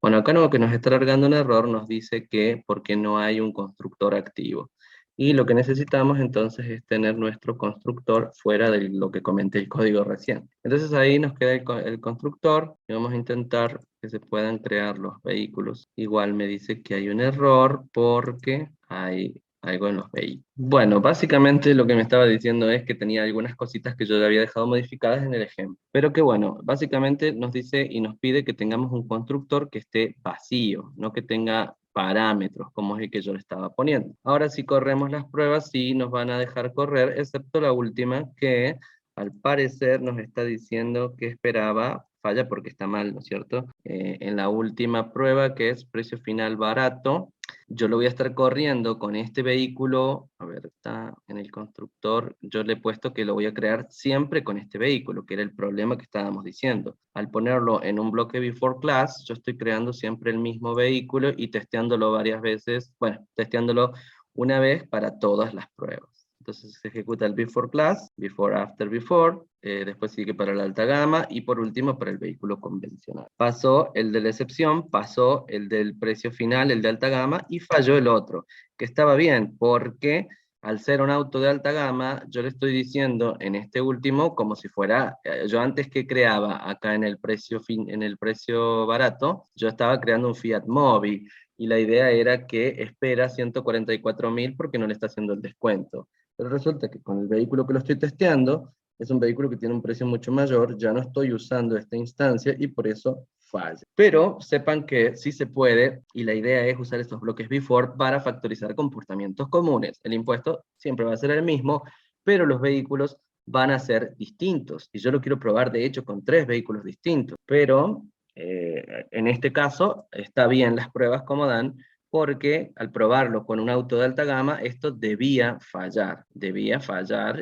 Bueno, acá lo que nos está largando un error nos dice que porque no hay un constructor activo. Y lo que necesitamos entonces es tener nuestro constructor fuera de lo que comenté el código recién. Entonces ahí nos queda el constructor y vamos a intentar que se puedan crear los vehículos. Igual me dice que hay un error porque hay algo en los vehículos. Bueno, básicamente lo que me estaba diciendo es que tenía algunas cositas que yo le había dejado modificadas en el ejemplo. Pero que bueno, básicamente nos dice y nos pide que tengamos un constructor que esté vacío, no que tenga parámetros, como es el que yo le estaba poniendo. Ahora si corremos las pruebas, sí nos van a dejar correr, excepto la última, que al parecer nos está diciendo que esperaba, falla porque está mal, ¿no es cierto? En la última prueba, que es precio final barato, yo lo voy a estar corriendo con este vehículo, a ver, está en el constructor, yo le he puesto que lo voy a crear siempre con este vehículo, que era el problema que estábamos diciendo. Al ponerlo en un bloque before class, yo estoy creando siempre el mismo vehículo y testeándolo varias veces, bueno, testeándolo una vez para todas las pruebas. Entonces se ejecuta el before class, before, after, before, después sigue para la alta gama y por último para el vehículo convencional. Pasó el de la excepción, pasó el del precio final, el de alta gama, y falló el otro, que estaba bien, porque al ser un auto de alta gama, yo le estoy diciendo en este último, como si fuera, yo antes que creaba acá en el precio barato, yo estaba creando un Fiat Mobi, y la idea era que espera 144.000 porque no le está haciendo el descuento. Pero resulta que con el vehículo que lo estoy testeando, es un vehículo que tiene un precio mucho mayor, ya no estoy usando esta instancia y por eso falla. Pero sepan que sí se puede, y la idea es usar estos bloques before para factorizar comportamientos comunes. El impuesto siempre va a ser el mismo, pero los vehículos van a ser distintos. Y yo lo quiero probar, de hecho, con 3 vehículos distintos. Pero en este caso está bien las pruebas como dan, porque al probarlo con un auto de alta gama, esto debía fallar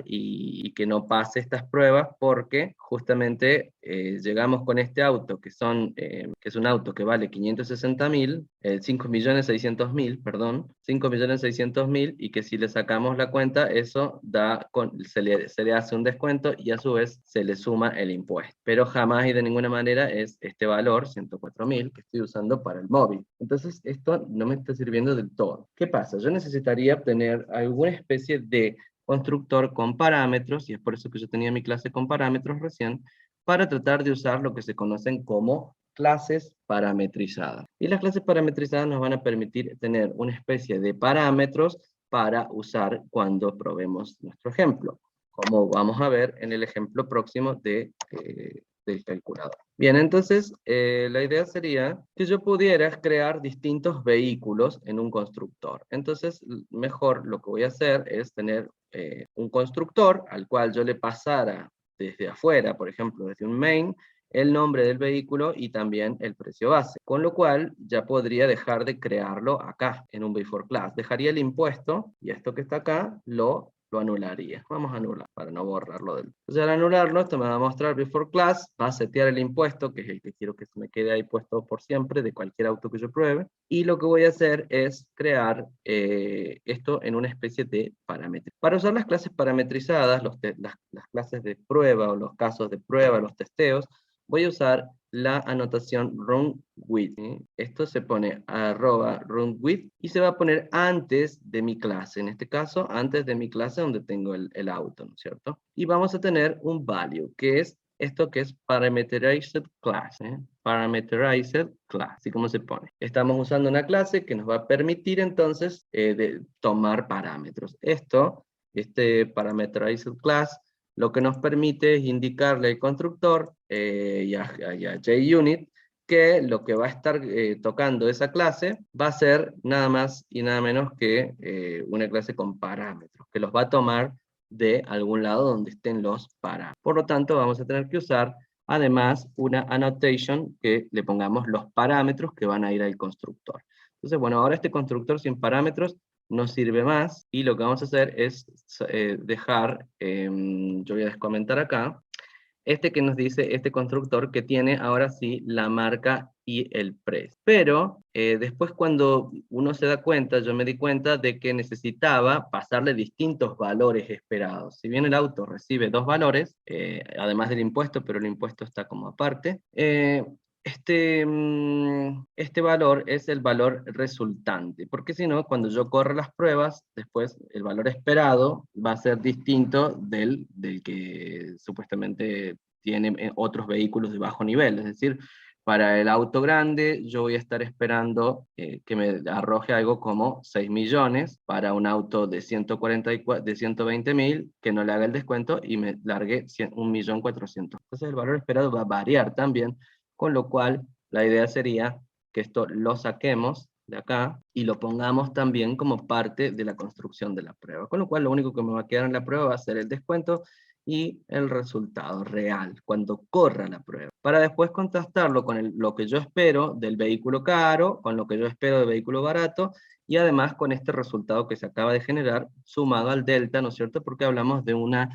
y que no pase estas pruebas, porque justamente llegamos con este auto, que es un auto que vale 560.000, 5.600.000, perdón, 5.600.000, y que si le sacamos la cuenta, eso se le hace un descuento y a su vez se le suma el impuesto. Pero jamás y de ninguna manera es este valor, 104.000, que estoy usando para el móvil. Entonces esto no me está sirviendo del todo. ¿Qué pasa? Yo necesitaría obtener alguna especie de constructor con parámetros, y es por eso que yo tenía mi clase con parámetros recién, para tratar de usar lo que se conocen como clases parametrizadas. Y las clases parametrizadas nos van a permitir tener una especie de parámetros para usar cuando probemos nuestro ejemplo, como vamos a ver en el ejemplo próximo del calculador. Bien, entonces la idea sería que yo pudiera crear distintos vehículos en un constructor. Entonces, mejor lo que voy a hacer es tener un constructor al cual yo le pasara desde afuera, por ejemplo, desde un main, el nombre del vehículo y también el precio base. Con lo cual ya podría dejar de crearlo acá, en un before class. Dejaría el impuesto y esto que está acá lo anularía. Vamos a anular para no borrarlo del. Entonces al anularlo, esto me va a mostrar before class, va a setear el impuesto, que es el que quiero que se me quede ahí puesto por siempre, de cualquier auto que yo pruebe. Y lo que voy a hacer es crear esto en una especie de parámetro. Para usar las clases parametrizadas, las clases de prueba o los casos de prueba, los testeos, voy a usar la anotación runWith. Esto se pone @runWith y se va a poner antes de mi clase, en este caso, antes de mi clase donde tengo el auto, ¿no es cierto? Y vamos a tener un value, que es esto que es parameterized class, parameterized class, así como se pone. Estamos usando una clase que nos va a permitir entonces tomar parámetros. Este parameterized class, lo que nos permite es indicarle al constructor y a JUnit que lo que va a estar tocando esa clase va a ser nada más y nada menos que una clase con parámetros, que los va a tomar de algún lado donde estén los parámetros. Por lo tanto, vamos a tener que usar además una annotation que le pongamos los parámetros que van a ir al constructor. Entonces, bueno, ahora este constructor sin parámetros no sirve más, y lo que vamos a hacer es dejar, yo voy a descomentar acá, este que nos dice este constructor que tiene ahora sí la marca y el precio. Pero después cuando uno se da cuenta, yo me di cuenta de que necesitaba pasarle distintos valores esperados. Si bien el auto recibe 2 valores, además del impuesto, pero el impuesto está como aparte, este valor es el valor resultante, porque si no, cuando yo corro las pruebas, después el valor esperado va a ser distinto del que supuestamente tienen otros vehículos de bajo nivel. Es decir, para el auto grande yo voy a estar esperando que me arroje algo como 6 millones, para un auto de 120.000 que no le haga el descuento y me largue 1.400.000. Entonces el valor esperado va a variar también, con lo cual la idea sería que esto lo saquemos de acá y lo pongamos también como parte de la construcción de la prueba. Con lo cual lo único que me va a quedar en la prueba va a ser el descuento y el resultado real cuando corra la prueba, para después contrastarlo con lo que yo espero del vehículo caro, con lo que yo espero del vehículo barato, y además con este resultado que se acaba de generar sumado al delta, ¿no es cierto? Porque hablamos de una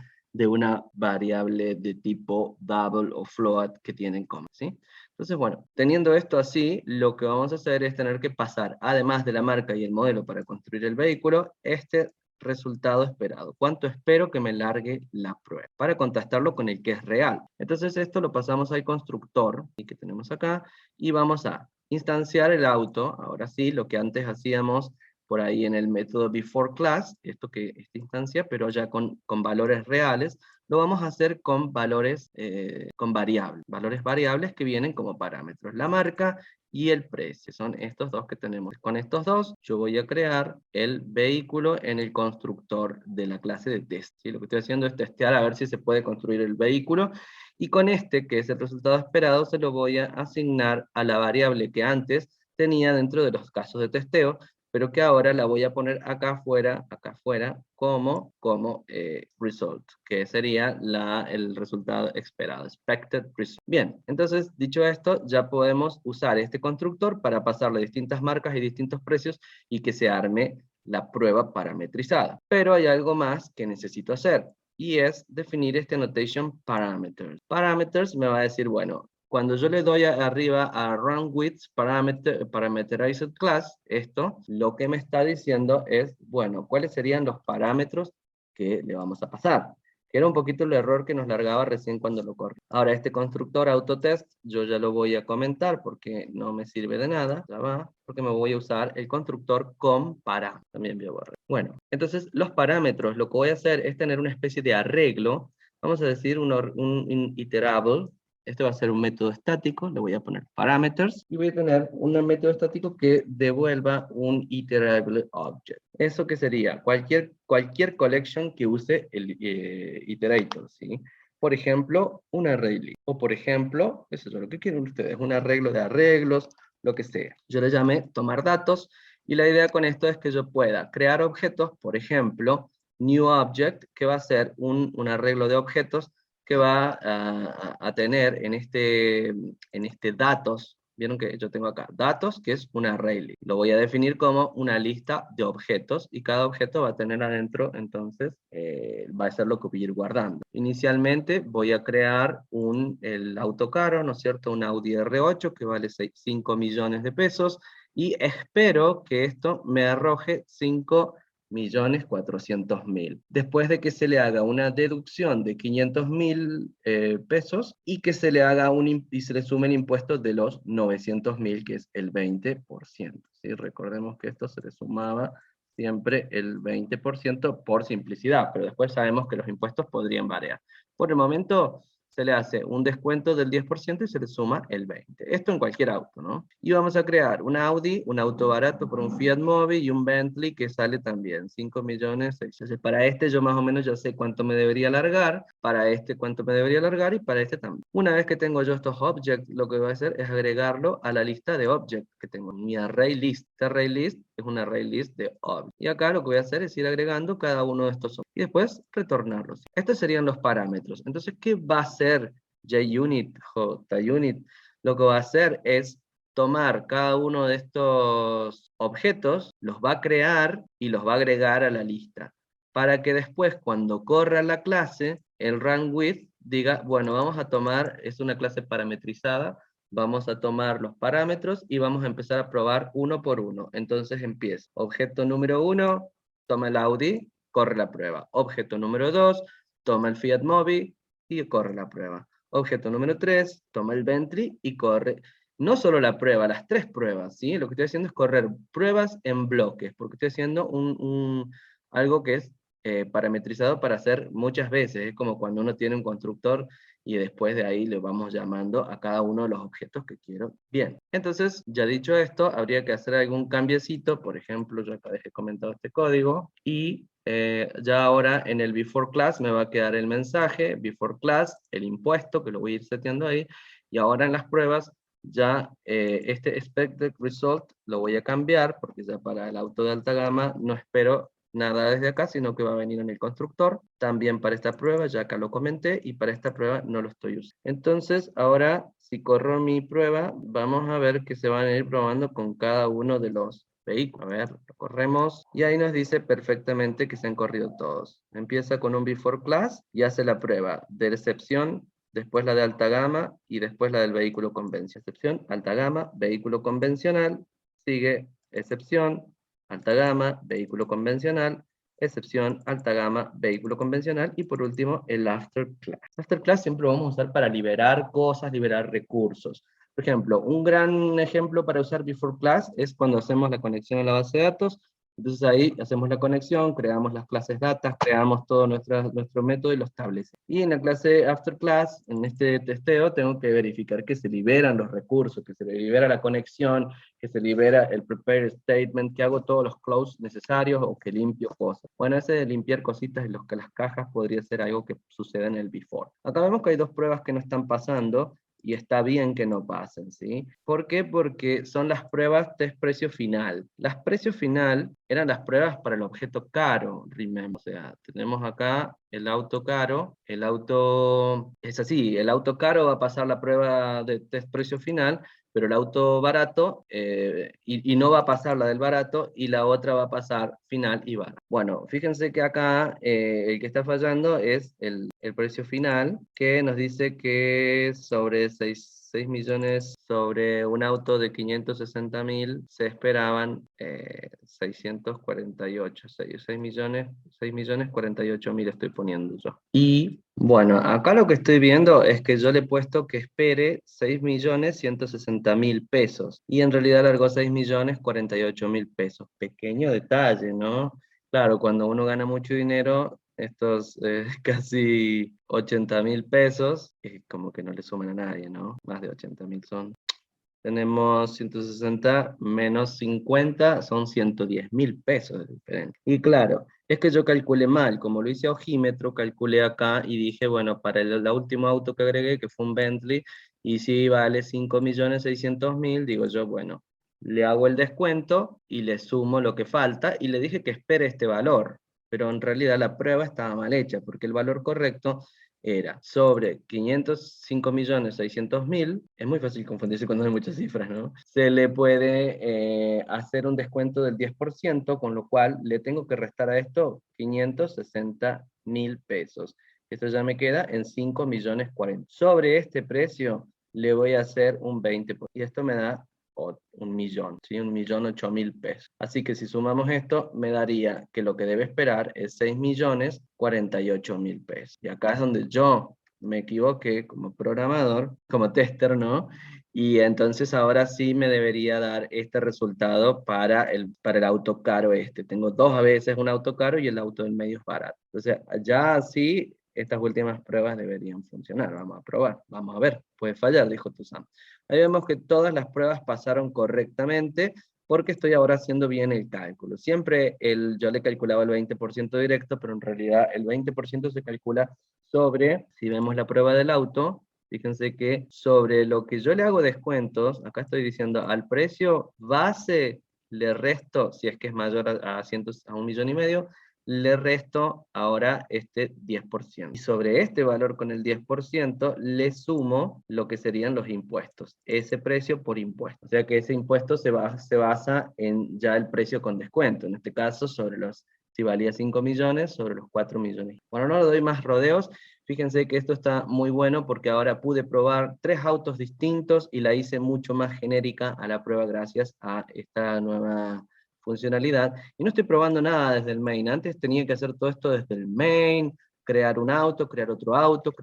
variable de tipo double o float que tienen coma, ¿sí? Entonces, bueno, teniendo esto así, lo que vamos a hacer es tener que pasar, además de la marca y el modelo para construir el vehículo, este resultado esperado. ¿Cuánto espero que me largue la prueba? Para contrastarlo con el que es real. Entonces esto lo pasamos al constructor que tenemos acá y vamos a instanciar el auto. Ahora sí, lo que antes hacíamos por ahí en el método beforeClass, esta instancia, pero ya con valores reales, lo vamos a hacer con valores, con valores variables que vienen como parámetros. La marca y el precio, son estos dos que tenemos. Con estos dos, yo voy a crear el vehículo en el constructor de la clase de test. ¿Sí? Lo que estoy haciendo es testear a ver si se puede construir el vehículo, y con este, que es el resultado esperado, se lo voy a asignar a la variable que antes tenía dentro de los casos de testeo, pero que ahora la voy a poner acá afuera, como result, que sería el resultado esperado, expected result. Bien, entonces, dicho esto, ya podemos usar este constructor para pasarle distintas marcas y distintos precios y que se arme la prueba parametrizada. Pero hay algo más que necesito hacer, y es definir este annotation parameters. Parameters me va a decir, bueno, cuando yo le doy arriba a run with parameterized class, esto lo que me está diciendo es, bueno, ¿cuáles serían los parámetros que le vamos a pasar? Que era un poquito el error que nos largaba recién cuando lo corrí. Ahora, este constructor autotest, yo ya lo voy a comentar porque no me sirve de nada, ya va, porque me voy a usar el constructor compara. También voy a borrar. Bueno, entonces los parámetros, lo que voy a hacer es tener una especie de arreglo, vamos a decir un iterable. Este va a ser un método estático, le voy a poner parameters, y voy a tener un método estático que devuelva un iterable object. ¿Eso qué sería? Cualquier collection que use el iterator, ¿sí? Por ejemplo, un array list. O por ejemplo, eso es lo que quieren ustedes, un arreglo de arreglos, lo que sea. Yo le llamé tomar datos, y la idea con esto es que yo pueda crear objetos, por ejemplo, new object, que va a ser un arreglo de objetos que va a tener en este datos, vieron que yo tengo acá datos, que es un array list. Lo voy a definir como una lista de objetos, y cada objeto va a tener adentro, entonces, va a ser lo que voy a ir guardando. Inicialmente voy a crear el auto caro, ¿no es cierto? Un Audi R8 que vale 5 millones de pesos, y espero que esto me arroje 5.400.000. Después de que se le haga una deducción de 500.000 pesos, y que se le haga y se le sumen impuestos de los 900.000, que es el 20%. ¿Sí? Recordemos que esto se le sumaba siempre el 20% por simplicidad, pero después sabemos que los impuestos podrían variar. Por el momento se le hace un descuento del 10% y se le suma el 20%. Esto en cualquier auto, ¿no? Y vamos a crear un Audi, un auto barato por un Fiat Mobi, y un Bentley que sale también 5 millones. Entonces, para este yo más o menos ya sé cuánto me debería largar, para este cuánto me debería largar, y para este también. Una vez que tengo yo estos objects, lo que voy a hacer es agregarlo a la lista de objects que tengo, mi array list. Este array list es un array list de objects. Y acá lo que voy a hacer es ir agregando cada uno de estos objects y después retornarlos. Estos serían los parámetros. Entonces, ¿qué va a hacer JUnit, JUnit? Lo que va a hacer es tomar cada uno de estos objetos, los va a crear y los va a agregar a la lista, para que después, cuando corra la clase, el runWith diga, bueno, vamos a tomar, es una clase parametrizada, vamos a tomar los parámetros y vamos a empezar a probar uno por uno. Entonces empieza, objeto número 1, toma el Audi, corre la prueba. Objeto número 2, toma el Fiat Mobi y corre la prueba. Objeto número 3, toma el Bentley y corre. No solo la prueba, las 3 pruebas, ¿sí? Lo que estoy haciendo es correr pruebas en bloques, porque estoy haciendo algo que es parametrizado para hacer muchas veces. Es como cuando uno tiene un constructor y después de ahí le vamos llamando a cada uno de los objetos que quiero. Bien, entonces, ya dicho esto, habría que hacer algún cambiecito. Por ejemplo, yo acá dejé comentado este código, y ya ahora en el before class me va a quedar el mensaje, before class, el impuesto, que lo voy a ir seteando ahí, y ahora en las pruebas, ya este expected result lo voy a cambiar, porque ya para el auto de alta gama no espero nada desde acá, sino que va a venir en el constructor. También para esta prueba, ya acá lo comenté, y para esta prueba no lo estoy usando. Entonces, ahora, si corro mi prueba, vamos a ver que se van a ir probando con cada uno de los vehículos. A ver, lo corremos, y ahí nos dice perfectamente que se han corrido todos. Empieza con un before class y hace la prueba de excepción, después la de alta gama, y después la del vehículo convencional. Excepción, alta gama, vehículo convencional, sigue excepción, alta gama, vehículo convencional, excepción, alta gama, vehículo convencional, y por último el after class. After class siempre lo vamos a usar para liberar cosas, liberar recursos. Por ejemplo, un gran ejemplo para usar before class es cuando hacemos la conexión a la base de datos. Entonces ahí hacemos la conexión, creamos las clases datas, creamos todo nuestro método y lo establecemos. Y en la clase after class, en este testeo, tengo que verificar que se liberan los recursos, que se libera la conexión, que se libera el prepare statement, que hago todos los close necesarios, o que limpio cosas. Bueno, ese de limpiar cositas en las cajas podría ser algo que suceda en el before. Acá vemos que hay 2 pruebas que no están pasando, y está bien que no pasen, ¿sí? ¿Por qué? Porque son las pruebas test precio final. Las precio final eran las pruebas para el objeto caro, remember. O sea, tenemos acá el auto caro, el auto, es así, el auto caro va a pasar la prueba de test precio final, pero el auto barato, y no va a pasar la del barato, y la otra va a pasar final y barato. Bueno, fíjense que acá el que está fallando es el precio final, que nos dice que sobre 6 millones, sobre un auto de 560.000, se esperaban 648, 6 millones, 6.048.000 estoy poniendo yo. Y bueno, acá lo que estoy viendo es que yo le he puesto que espere 6.160.000 pesos, y en realidad largó 6.048.000 pesos. Pequeño detalle, ¿no? Claro, cuando uno gana mucho dinero, estos casi 80.000 pesos, como que no le suman a nadie, ¿no? Más de 80.000 son. Tenemos 160 menos 50, son 110.000 pesos de diferencia. Y claro, es que yo calculé mal, como lo hice a ojímetro, calculé acá y dije, bueno, para el último auto que agregué, que fue un Bentley, y si vale 5.600.000, digo yo, bueno, le hago el descuento y le sumo lo que falta y le dije que espere este valor, pero en realidad la prueba estaba mal hecha, porque el valor correcto era sobre 505.600.000, es muy fácil confundirse cuando hay muchas cifras, ¿no? Se le puede hacer un descuento del 10%, con lo cual le tengo que restar a esto 560.000 pesos. Esto ya me queda en 5.040.000. Sobre este precio le voy a hacer un 20%, y esto me da 1.000.000, ¿sí? 1.008.000 pesos. Así que si sumamos esto, me daría que lo que debe esperar es 6.048.000 pesos. Y acá es donde yo me equivoqué como programador, como tester, ¿no? Y entonces ahora sí me debería dar este resultado para el auto caro este. Tengo dos veces un auto caro y el auto del medio es barato. Entonces, ya sí, estas últimas pruebas deberían funcionar. Vamos a probar, vamos a ver. Puede fallar, dijo Tuzán. Ahí vemos que todas las pruebas pasaron correctamente, porque estoy ahora haciendo bien el cálculo. Siempre yo le calculaba el 20% directo, pero en realidad el 20% se calcula sobre, si vemos la prueba del auto, fíjense que sobre lo que yo le hago descuentos, acá estoy diciendo al precio base le resto, si es que es mayor a 1.500.000, le resto ahora este 10%. Y sobre este valor con el 10% le sumo lo que serían los impuestos, ese precio por impuesto. O sea que ese impuesto se basa en ya el precio con descuento, en este caso sobre si valía 5 millones, sobre los 4 millones. Bueno, no le doy más rodeos. Fíjense que esto está muy bueno porque ahora pude probar 3 autos distintos y la hice mucho más genérica a la prueba gracias a esta nueva funcionalidad. Y no estoy probando nada desde el main. Antes tenía que hacer todo esto desde el main, crear un auto, crear otro auto,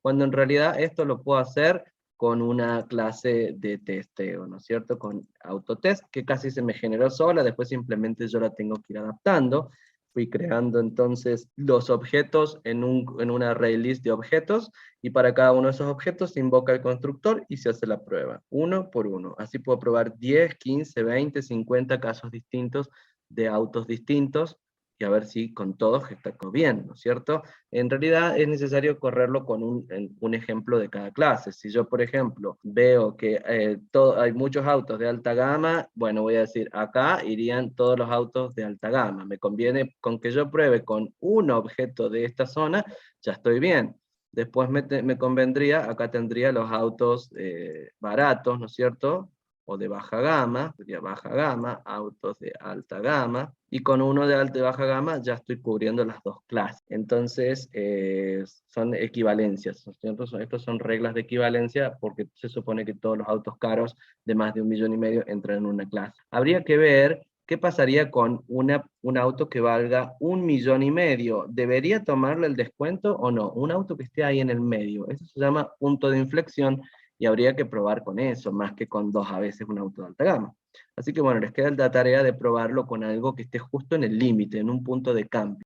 cuando en realidad esto lo puedo hacer con una clase de testeo, ¿no es cierto? Con autotest, que casi se me generó sola, después simplemente yo la tengo que ir adaptando. Fui creando entonces los objetos en una array list de objetos, y para cada uno de esos objetos se invoca el constructor y se hace la prueba, uno por uno. Así puedo probar 10, 15, 20, 50 casos distintos de autos distintos, y a ver si con todos está bien, ¿no es cierto? En realidad es necesario correrlo con un ejemplo de cada clase. Si yo, por ejemplo, veo que hay muchos autos de alta gama, bueno, voy a decir, acá irían todos los autos de alta gama. Me conviene con que yo pruebe con un objeto de esta zona, ya estoy bien. Después me convendría, acá tendría los autos baratos, ¿no es cierto? O de baja gama, sería baja gama, autos de alta gama, y con uno de alta y baja gama ya estoy cubriendo las dos clases. Entonces, son equivalencias, ¿no es cierto? Estos son reglas de equivalencia, porque se supone que todos los autos caros de más de 1,5 millones entran en una clase. Habría que ver qué pasaría con un auto que valga 1,5 millones. ¿Debería tomarle el descuento o no? Un auto que esté ahí en el medio. Eso se llama punto de inflexión, y habría que probar con eso, más que con a veces un auto de alta gama. Así que bueno, les queda la tarea de probarlo con algo que esté justo en el límite, en un punto de cambio.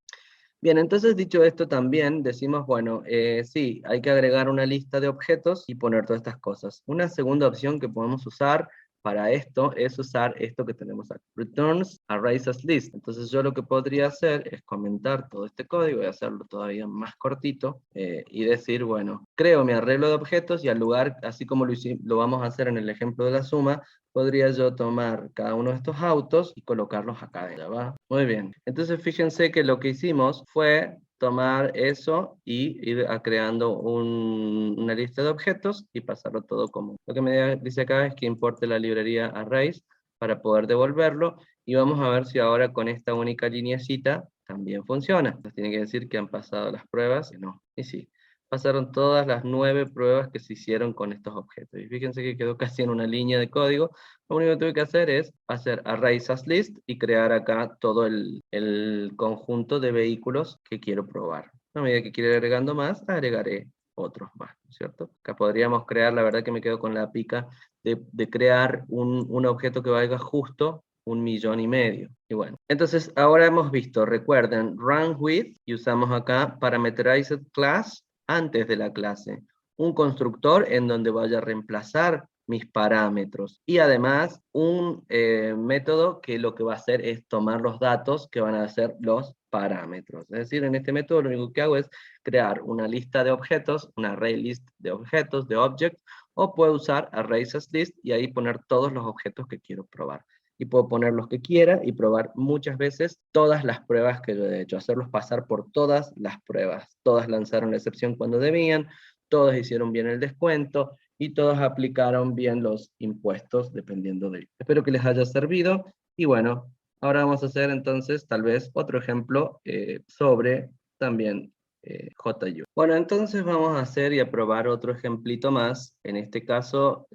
Bien, entonces dicho esto también decimos, bueno, sí, hay que agregar una lista de objetos y poner todas estas cosas. Una segunda opción que podemos usar para esto es usar esto que tenemos acá, returns arrays as list. Entonces yo lo que podría hacer es comentar todo este código y hacerlo todavía más cortito y decir, bueno, creo mi arreglo de objetos y al lugar, así como lo vamos a hacer en el ejemplo de la suma, podría yo tomar cada uno de estos autos y colocarlos acá, ¿ya va? Muy bien. Entonces fíjense que lo que hicimos fue tomar eso y ir creando una lista de objetos y pasarlo todo como. Lo que me dice acá es que importe la librería arrays para poder devolverlo y vamos a ver si ahora con esta única lineecita también funciona. Nos tiene que decir que han pasado las pruebas, y no, y sí. Pasaron todas las 9 pruebas que se hicieron con estos objetos. Y fíjense que quedó casi en una línea de código. Lo único que tuve que hacer es hacer arrays as list y crear acá todo el conjunto de vehículos que quiero probar. A medida que quiera ir agregando más, agregaré otros más, ¿cierto? Acá podríamos crear, la verdad que me quedo con la pica de crear un objeto que valga justo 1,500,000. Y bueno, entonces ahora hemos visto, recuerden, run with, y usamos acá parameterized class antes de la clase. Un constructor en donde vaya a reemplazar mis parámetros. Y además un método que lo que va a hacer es tomar los datos que van a ser los parámetros. Es decir, en este método lo único que hago es crear una lista de objetos, una array list de objetos, de objects, o puedo usar arrays as list y ahí poner todos los objetos que quiero probar. Y puedo poner los que quiera y probar muchas veces todas las pruebas que yo he hecho, hacerlos pasar por todas las pruebas. Todas lanzaron la excepción cuando debían, todos hicieron bien el descuento, y todos aplicaron bien los impuestos dependiendo de ello. Espero que les haya servido y bueno, ahora vamos a hacer entonces tal vez otro ejemplo sobre también JU. Bueno, entonces vamos a hacer y a probar otro ejemplito más. En este caso,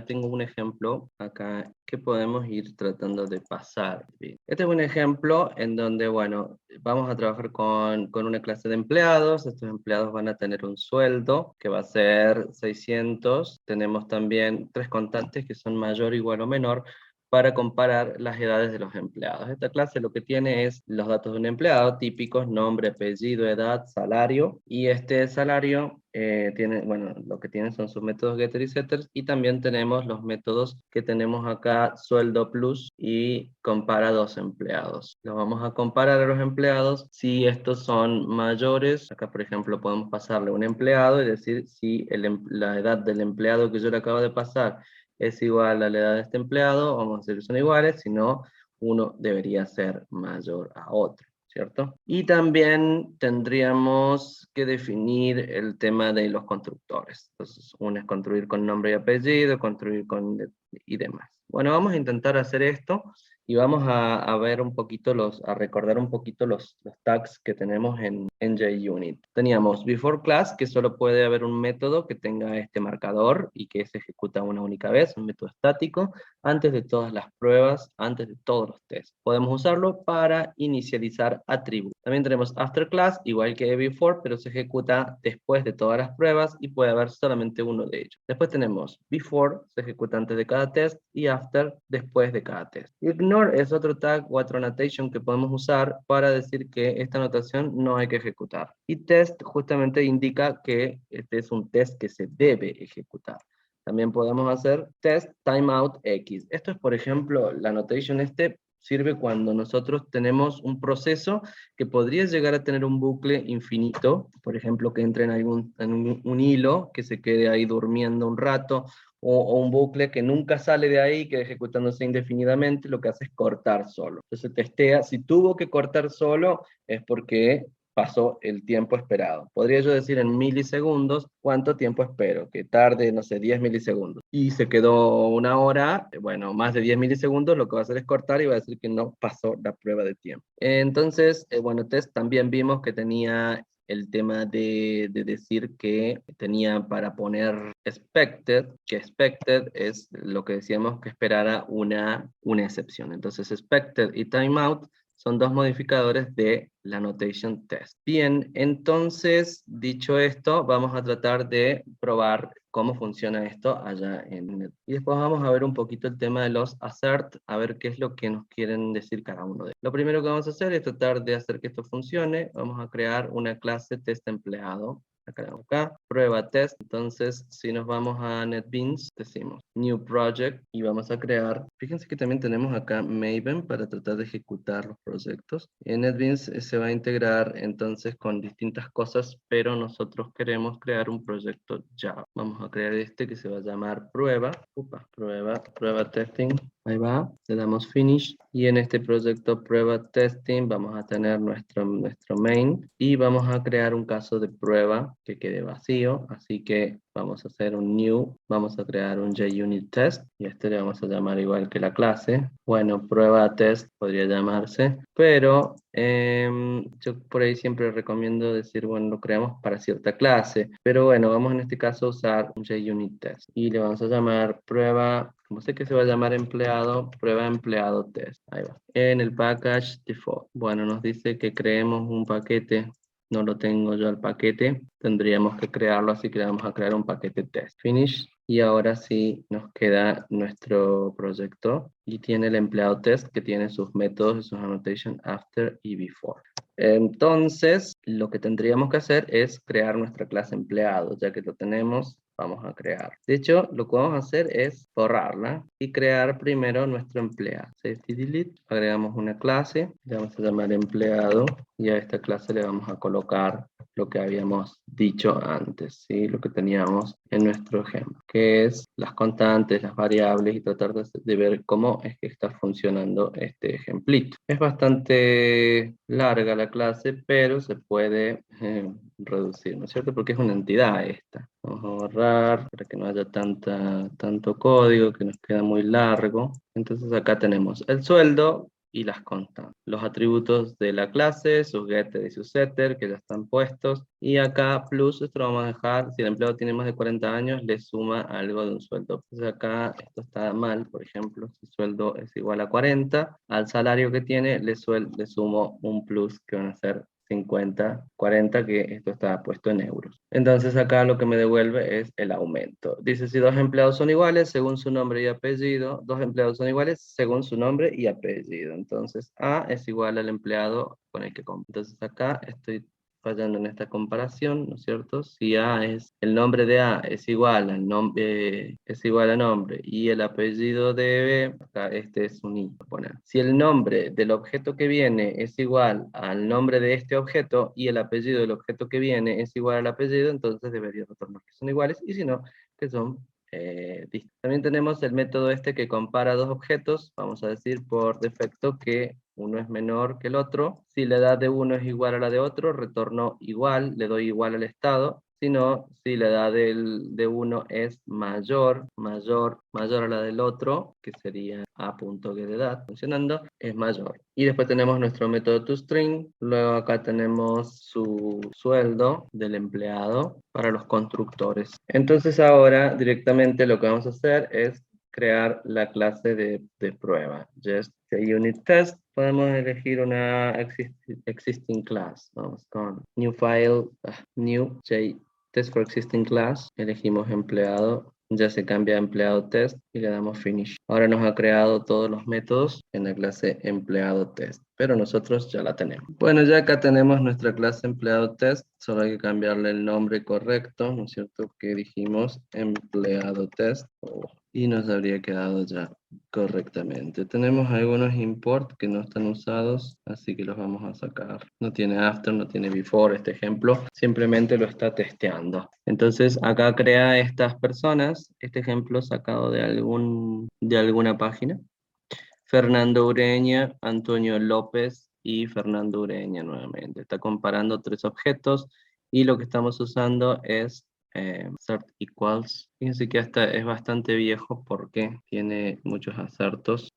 tengo un ejemplo acá que podemos ir tratando de pasar. Este es un ejemplo en donde, bueno, vamos a trabajar con una clase de empleados. Estos empleados van a tener un sueldo que va a ser 600. Tenemos también 3 constantes que son mayor, igual o menor, para comparar las edades de los empleados. Esta clase lo que tiene es los datos de un empleado, típicos, nombre, apellido, edad, salario, y este salario tiene, bueno, lo que tiene son sus métodos getter y setters, y también tenemos los métodos que tenemos acá, sueldo plus, y compara 2 empleados. Los vamos a comparar a los empleados si estos son mayores. Acá, por ejemplo, podemos pasarle un empleado y decir si la edad del empleado que yo le acabo de pasar es igual a la edad de este empleado, vamos a decir que son iguales, si no, uno debería ser mayor a otro, ¿cierto? Y también tendríamos que definir el tema de los constructores. Entonces, uno es construir con nombre y apellido, construir con y demás. Bueno, vamos a intentar hacer esto y vamos a ver un poquito a recordar un poquito los tags que tenemos en JUnit. Teníamos before class, que solo puede haber un método que tenga este marcador y que se ejecuta una única vez, un método estático, antes de todas las pruebas, antes de todos los tests. Podemos usarlo para inicializar atributos. También tenemos after class, igual que before, pero se ejecuta después de todas las pruebas y puede haber solamente uno de ellos. Después tenemos before, se ejecuta antes de cada test, y after, después de cada test. Ignore es otro tag o otro annotation que podemos usar para decir que esta anotación no hay que ejecutar. Y test justamente indica que este es un test que se debe ejecutar. También podemos hacer test timeout X. Esto es, por ejemplo, la annotation sirve cuando nosotros tenemos un proceso que podría llegar a tener un bucle infinito, por ejemplo, que entre en un hilo, que se quede ahí durmiendo un rato, o un bucle que nunca sale de ahí, que ejecutándose indefinidamente, lo que hace es cortar solo. Entonces testea, si tuvo que cortar solo, es porque pasó el tiempo esperado. Podría yo decir en milisegundos cuánto tiempo espero, que tarde, no sé, 10 milisegundos. Y se quedó una hora, bueno, más de 10 milisegundos, lo que va a hacer es cortar y va a decir que no pasó la prueba de tiempo. Entonces, bueno, test también vimos que tenía el tema de decir que tenía para poner expected, que expected es lo que decíamos que esperara una excepción. Entonces, expected y timeout son 2 modificadores de la annotation test. Bien, entonces, dicho esto, vamos a tratar de probar cómo funciona esto allá en Net. Y después vamos a ver un poquito el tema de los assert, a ver qué es lo que nos quieren decir cada uno de ellos. Lo primero que vamos a hacer es tratar de hacer que esto funcione. Vamos a crear una clase test empleado acá, prueba test. Entonces, si nos vamos a NetBeans, decimos New Project y vamos a crear. Fíjense que también tenemos acá Maven para tratar de ejecutar los proyectos. En NetBeans se va a integrar entonces con distintas cosas, pero nosotros queremos crear un proyecto Java. Vamos a crear este que se va a llamar prueba. Prueba testing. Ahí va, le damos finish y en este proyecto prueba testing vamos a tener nuestro main y vamos a crear un caso de prueba que quede vacío, así que vamos a hacer un new, vamos a crear un JUnit test y este le vamos a llamar igual que la clase. Bueno, prueba test podría llamarse, pero yo por ahí siempre recomiendo decir, bueno, lo creamos para cierta clase, pero bueno, vamos en este caso a usar un JUnit test y le vamos a llamar prueba. Como sé que se va a llamar empleado, prueba empleado test. Ahí va. En el package default. Bueno, nos dice que creemos un paquete. No lo tengo yo el paquete. Tendríamos que crearlo, así que le vamos a crear un paquete test. Finish. Y ahora sí nos queda nuestro proyecto. Y tiene el empleado test que tiene sus métodos y sus annotations after y before. Entonces, lo que tendríamos que hacer es crear nuestra clase empleado, ya que lo tenemos, vamos a crear. De hecho, lo que vamos a hacer es borrarla y crear primero nuestro empleado. Safety delete, agregamos una clase, le vamos a llamar empleado y a esta clase le vamos a colocar lo que habíamos dicho antes, ¿sí? Lo que teníamos en nuestro ejemplo, que es las constantes, las variables y tratar de ver cómo es que está funcionando este ejemplito. Es bastante larga la clase, pero se puede reducir, ¿no es cierto? Porque es una entidad esta. Vamos a borrar para que no haya tanto código que nos queda muy largo. Entonces acá tenemos el sueldo y las constantes. Los atributos de la clase, sus getter y sus setter, que ya están puestos. Y acá plus, esto lo vamos a dejar, si el empleado tiene más de 40 años, le suma algo de un sueldo. Entonces acá esto está mal, por ejemplo, si el sueldo es igual a 40, al salario que tiene le sumo un plus que van a ser 50, 40, que esto está puesto en euros. Entonces acá lo que me devuelve es el aumento. Dice si dos empleados son iguales según su nombre y apellido, dos empleados son iguales según su nombre y apellido. Entonces A es igual al empleado con el que compro. Entonces acá estoy fallando en esta comparación, ¿no es cierto? Si A es, el nombre de A es igual al nombre, y el apellido de B, acá este es un I, poner. Si el nombre del objeto que viene es igual al nombre de este objeto y el apellido del objeto que viene es igual al apellido, entonces debería retornar que son iguales, y si no, que son distintos. También tenemos el método este que compara dos objetos, vamos a decir por defecto que uno es menor que el otro. Si la edad de uno es igual a la de otro, retorno igual, le doy igual al estado. Si no, si la edad de uno es mayor a la del otro, que sería a punto que de edad, funcionando, es mayor. Y después tenemos nuestro método toString. Luego acá tenemos su sueldo del empleado para los constructores. Entonces ahora directamente lo que vamos a hacer es crear la clase de prueba. Just unit test. Podemos elegir una existing class. Vamos con new file, new test for existing class. Elegimos empleado. Ya se cambia a empleado test y le damos finish. Ahora nos ha creado todos los métodos en la clase empleado test, pero nosotros ya la tenemos. Bueno, ya acá tenemos nuestra clase empleado test, solo hay que cambiarle el nombre correcto, ¿no es cierto? Que dijimos empleado test, y nos habría quedado ya correctamente. Tenemos algunos import que no están usados, así que los vamos a sacar. No tiene after, no tiene before este ejemplo, simplemente lo está testeando. Entonces acá crea estas personas, este ejemplo sacado de alguna página. Fernando Ureña, Antonio López y Fernando Ureña nuevamente. Está comparando tres objetos y lo que estamos usando es cert equals. Fíjense que hasta es bastante viejo porque tiene muchos acertos.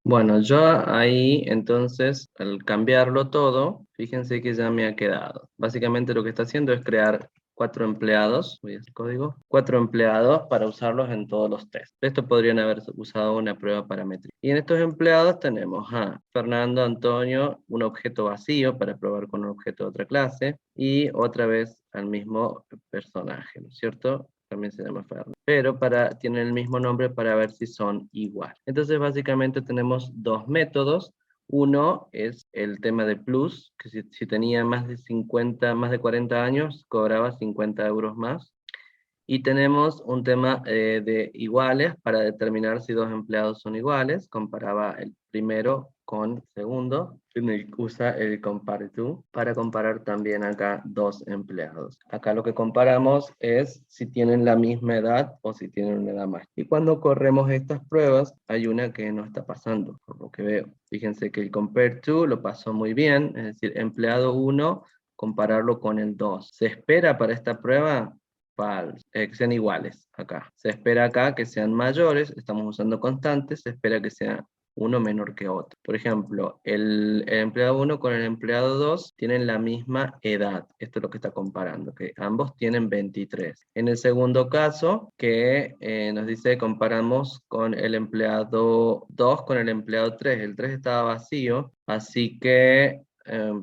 Bueno, yo ahí entonces al cambiarlo todo, fíjense que ya me ha quedado. Básicamente lo que está haciendo es crear 4 empleados, voy a hacer código, 4 empleados para usarlos en todos los tests. Esto podrían haber usado una prueba paramétrica. Y en estos empleados tenemos a Fernando, Antonio, un objeto vacío para probar con un objeto de otra clase, y otra vez al mismo personaje, ¿no es cierto? También se llama Fernando, pero tienen el mismo nombre para ver si son igual. Entonces básicamente tenemos dos métodos, Uno es el tema de plus, que si tenía más de 50, más de 40 años, cobraba 50 euros más. Y tenemos un tema de iguales para determinar si dos empleados son iguales. Comparaba el primero con el segundo. Usa el compare to para comparar también acá dos empleados. Acá lo que comparamos es si tienen la misma edad o si tienen una edad más. Y cuando corremos estas pruebas, hay una que no está pasando, por lo que veo. Fíjense que el compare to lo pasó muy bien, es decir, empleado 1, compararlo con el 2. ¿Se espera para esta prueba? Falso, que sean iguales acá. Se espera acá que sean mayores, estamos usando constantes, se espera que sea uno menor que otro. Por ejemplo, el empleado 1 con el empleado 2 tienen la misma edad. Esto es lo que está comparando, que ambos tienen 23. En el segundo caso, que nos dice comparamos con el empleado 2 con el empleado 3. El 3 estaba vacío, así que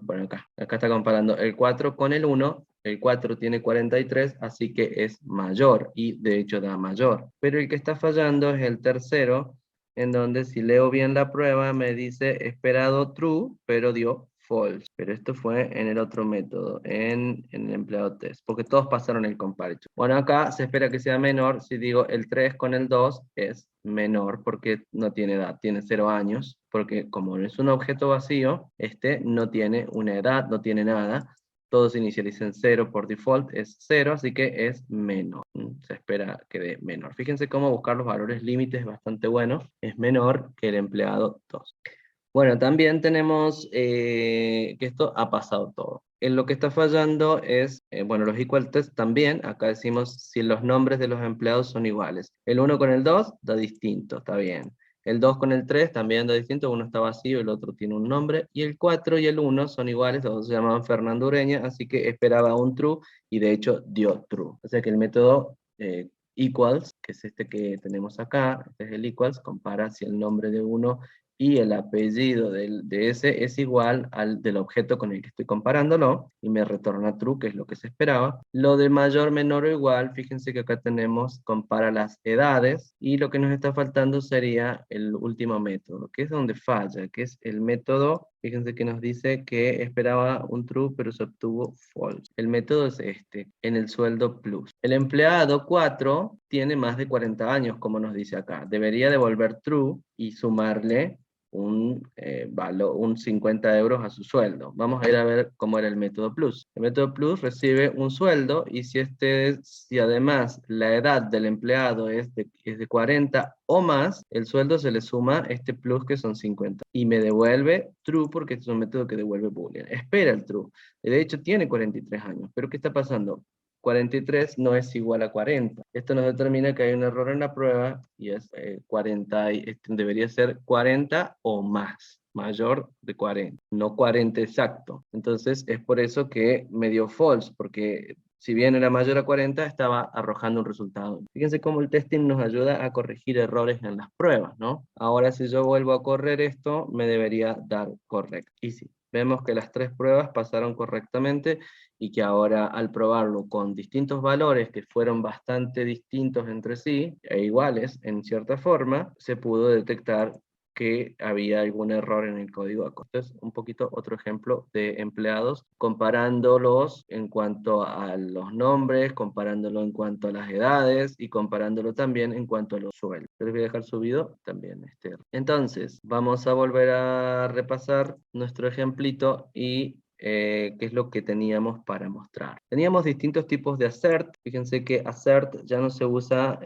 bueno, acá está comparando el 4 con el 1. El 4 tiene 43, así que es mayor, y de hecho da mayor. Pero el que está fallando es el tercero, en donde si leo bien la prueba me dice esperado true, pero dio false. Pero esto fue en el otro método, en el empleado test, porque todos pasaron el comparison. Bueno, acá se espera que sea menor. Si digo el 3 con el 2 es menor, porque no tiene edad, tiene 0 años, porque como es un objeto vacío, este no tiene una edad, no tiene nada. Todos inicialicen 0 por default, es 0, así que es menor. Se espera que dé menor. Fíjense cómo buscar los valores límites es bastante bueno. Es menor que el empleado 2. Bueno, también tenemos que esto ha pasado todo. En lo que está fallando es, bueno, los equal test también. Acá decimos si los nombres de los empleados son iguales. El 1 con el 2 da distinto, está bien. El 2 con el 3 también da distinto, uno está vacío, el otro tiene un nombre. Y el 4 y el 1 son iguales, los dos se llamaban Fernando Ureña, así que esperaba un true y de hecho dio true. O sea que el método equals, que es este que tenemos acá, este es el equals, compara si el nombre de uno y el apellido de ese es igual al del objeto con el que estoy comparándolo, y me retorna true, que es lo que se esperaba. Lo de mayor, menor o igual, fíjense que acá tenemos, compara las edades, y lo que nos está faltando sería el último método, que es donde falla, que es el método, fíjense que nos dice que esperaba un true, pero se obtuvo false. El método es este, en el sueldo plus. El empleado 4 tiene más de 40 años, como nos dice acá. Debería devolver true y sumarle un 50 euros a su sueldo. Vamos a ir a ver cómo era el método plus. El método plus recibe un sueldo, y si además la edad del empleado es de 40 o más, el sueldo se le suma este plus, que son 50. Y me devuelve true, porque este es un método que devuelve boolean. Espera el true. De hecho, tiene 43 años. ¿Pero qué está pasando? 43 no es igual a 40. Esto nos determina que hay un error en la prueba, y es 40, debería ser 40 o más, mayor de 40, no 40 exacto. Entonces es por eso que me dio false, porque si bien era mayor a 40, estaba arrojando un resultado. Fíjense cómo el testing nos ayuda a corregir errores en las pruebas, ¿no? Ahora si yo vuelvo a correr esto, me debería dar correcto. Y sí, vemos que las tres pruebas pasaron correctamente, y que ahora al probarlo con distintos valores que fueron bastante distintos entre sí, e iguales en cierta forma, se pudo detectar que había algún error en el código ACO. Entonces, un poquito otro ejemplo de empleados, comparándolos en cuanto a los nombres, comparándolo en cuanto a las edades, y comparándolo también en cuanto a los sueldos. Les voy a dejar subido también este. Entonces, vamos a volver a repasar nuestro ejemplito y qué es lo que teníamos para mostrar. Teníamos distintos tipos de assert. Fíjense que assert ya no se usa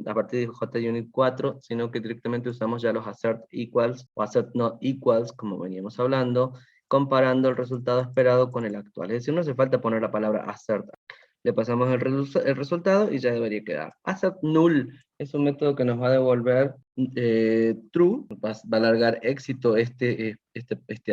a partir de JUnit 4, sino que directamente usamos ya los assert equals o assert not equals, como veníamos hablando, comparando el resultado esperado con el actual. Es decir, no hace falta poner la palabra assert. Le pasamos el resultado y ya debería quedar. Assert null es un método que nos va a devolver true, va a alargar éxito este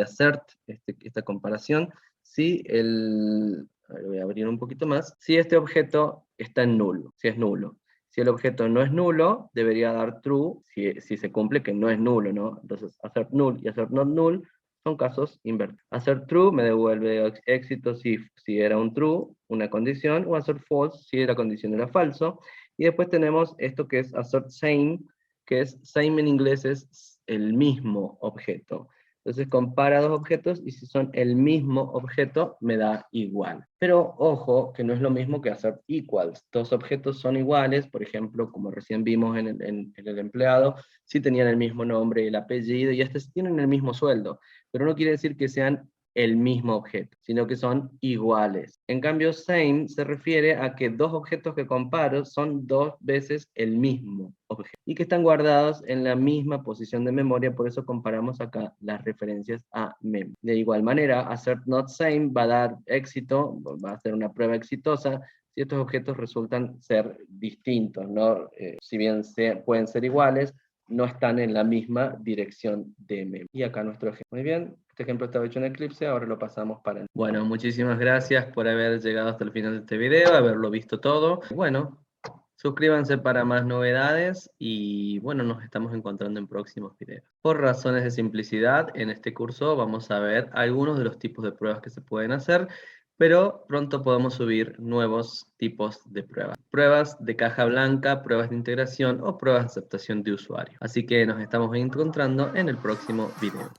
assert, esta comparación, si voy a abrir un poquito más, si este objeto está en nulo, si es nulo. Si el objeto no es nulo, debería dar true, si se cumple que no es nulo, ¿no? Entonces, assert null y assert not null son casos invertidos. Assert true me devuelve éxito si era un true, una condición, o assert false si la condición era falso. Y después tenemos esto que es assert same, que es same en inglés es el mismo objeto. Entonces compara dos objetos y si son el mismo objeto me da igual. Pero ojo, que no es lo mismo que hacer equals. Dos objetos son iguales, por ejemplo, como recién vimos en el empleado, si tenían el mismo nombre y el apellido, y hasta si tienen el mismo sueldo. Pero no quiere decir que sean el mismo objeto, sino que son iguales. En cambio, same se refiere a que dos objetos que comparo son dos veces el mismo objeto y que están guardados en la misma posición de memoria, por eso comparamos acá las referencias a mem. De igual manera, hacer not same va a dar éxito, va a ser una prueba exitosa si estos objetos resultan ser distintos, ¿no? Si bien pueden ser iguales, no están en la misma dirección de mem. Y acá nuestro ejemplo. Muy bien, este ejemplo estaba hecho en Eclipse, ahora lo pasamos para... Bueno, muchísimas gracias por haber llegado hasta el final de este video, haberlo visto todo. Bueno, suscríbanse para más novedades y bueno, nos estamos encontrando en próximos videos. Por razones de simplicidad, en este curso vamos a ver algunos de los tipos de pruebas que se pueden hacer, pero pronto podemos subir nuevos tipos de pruebas. Pruebas de caja blanca, pruebas de integración o pruebas de aceptación de usuario. Así que nos estamos encontrando en el próximo video.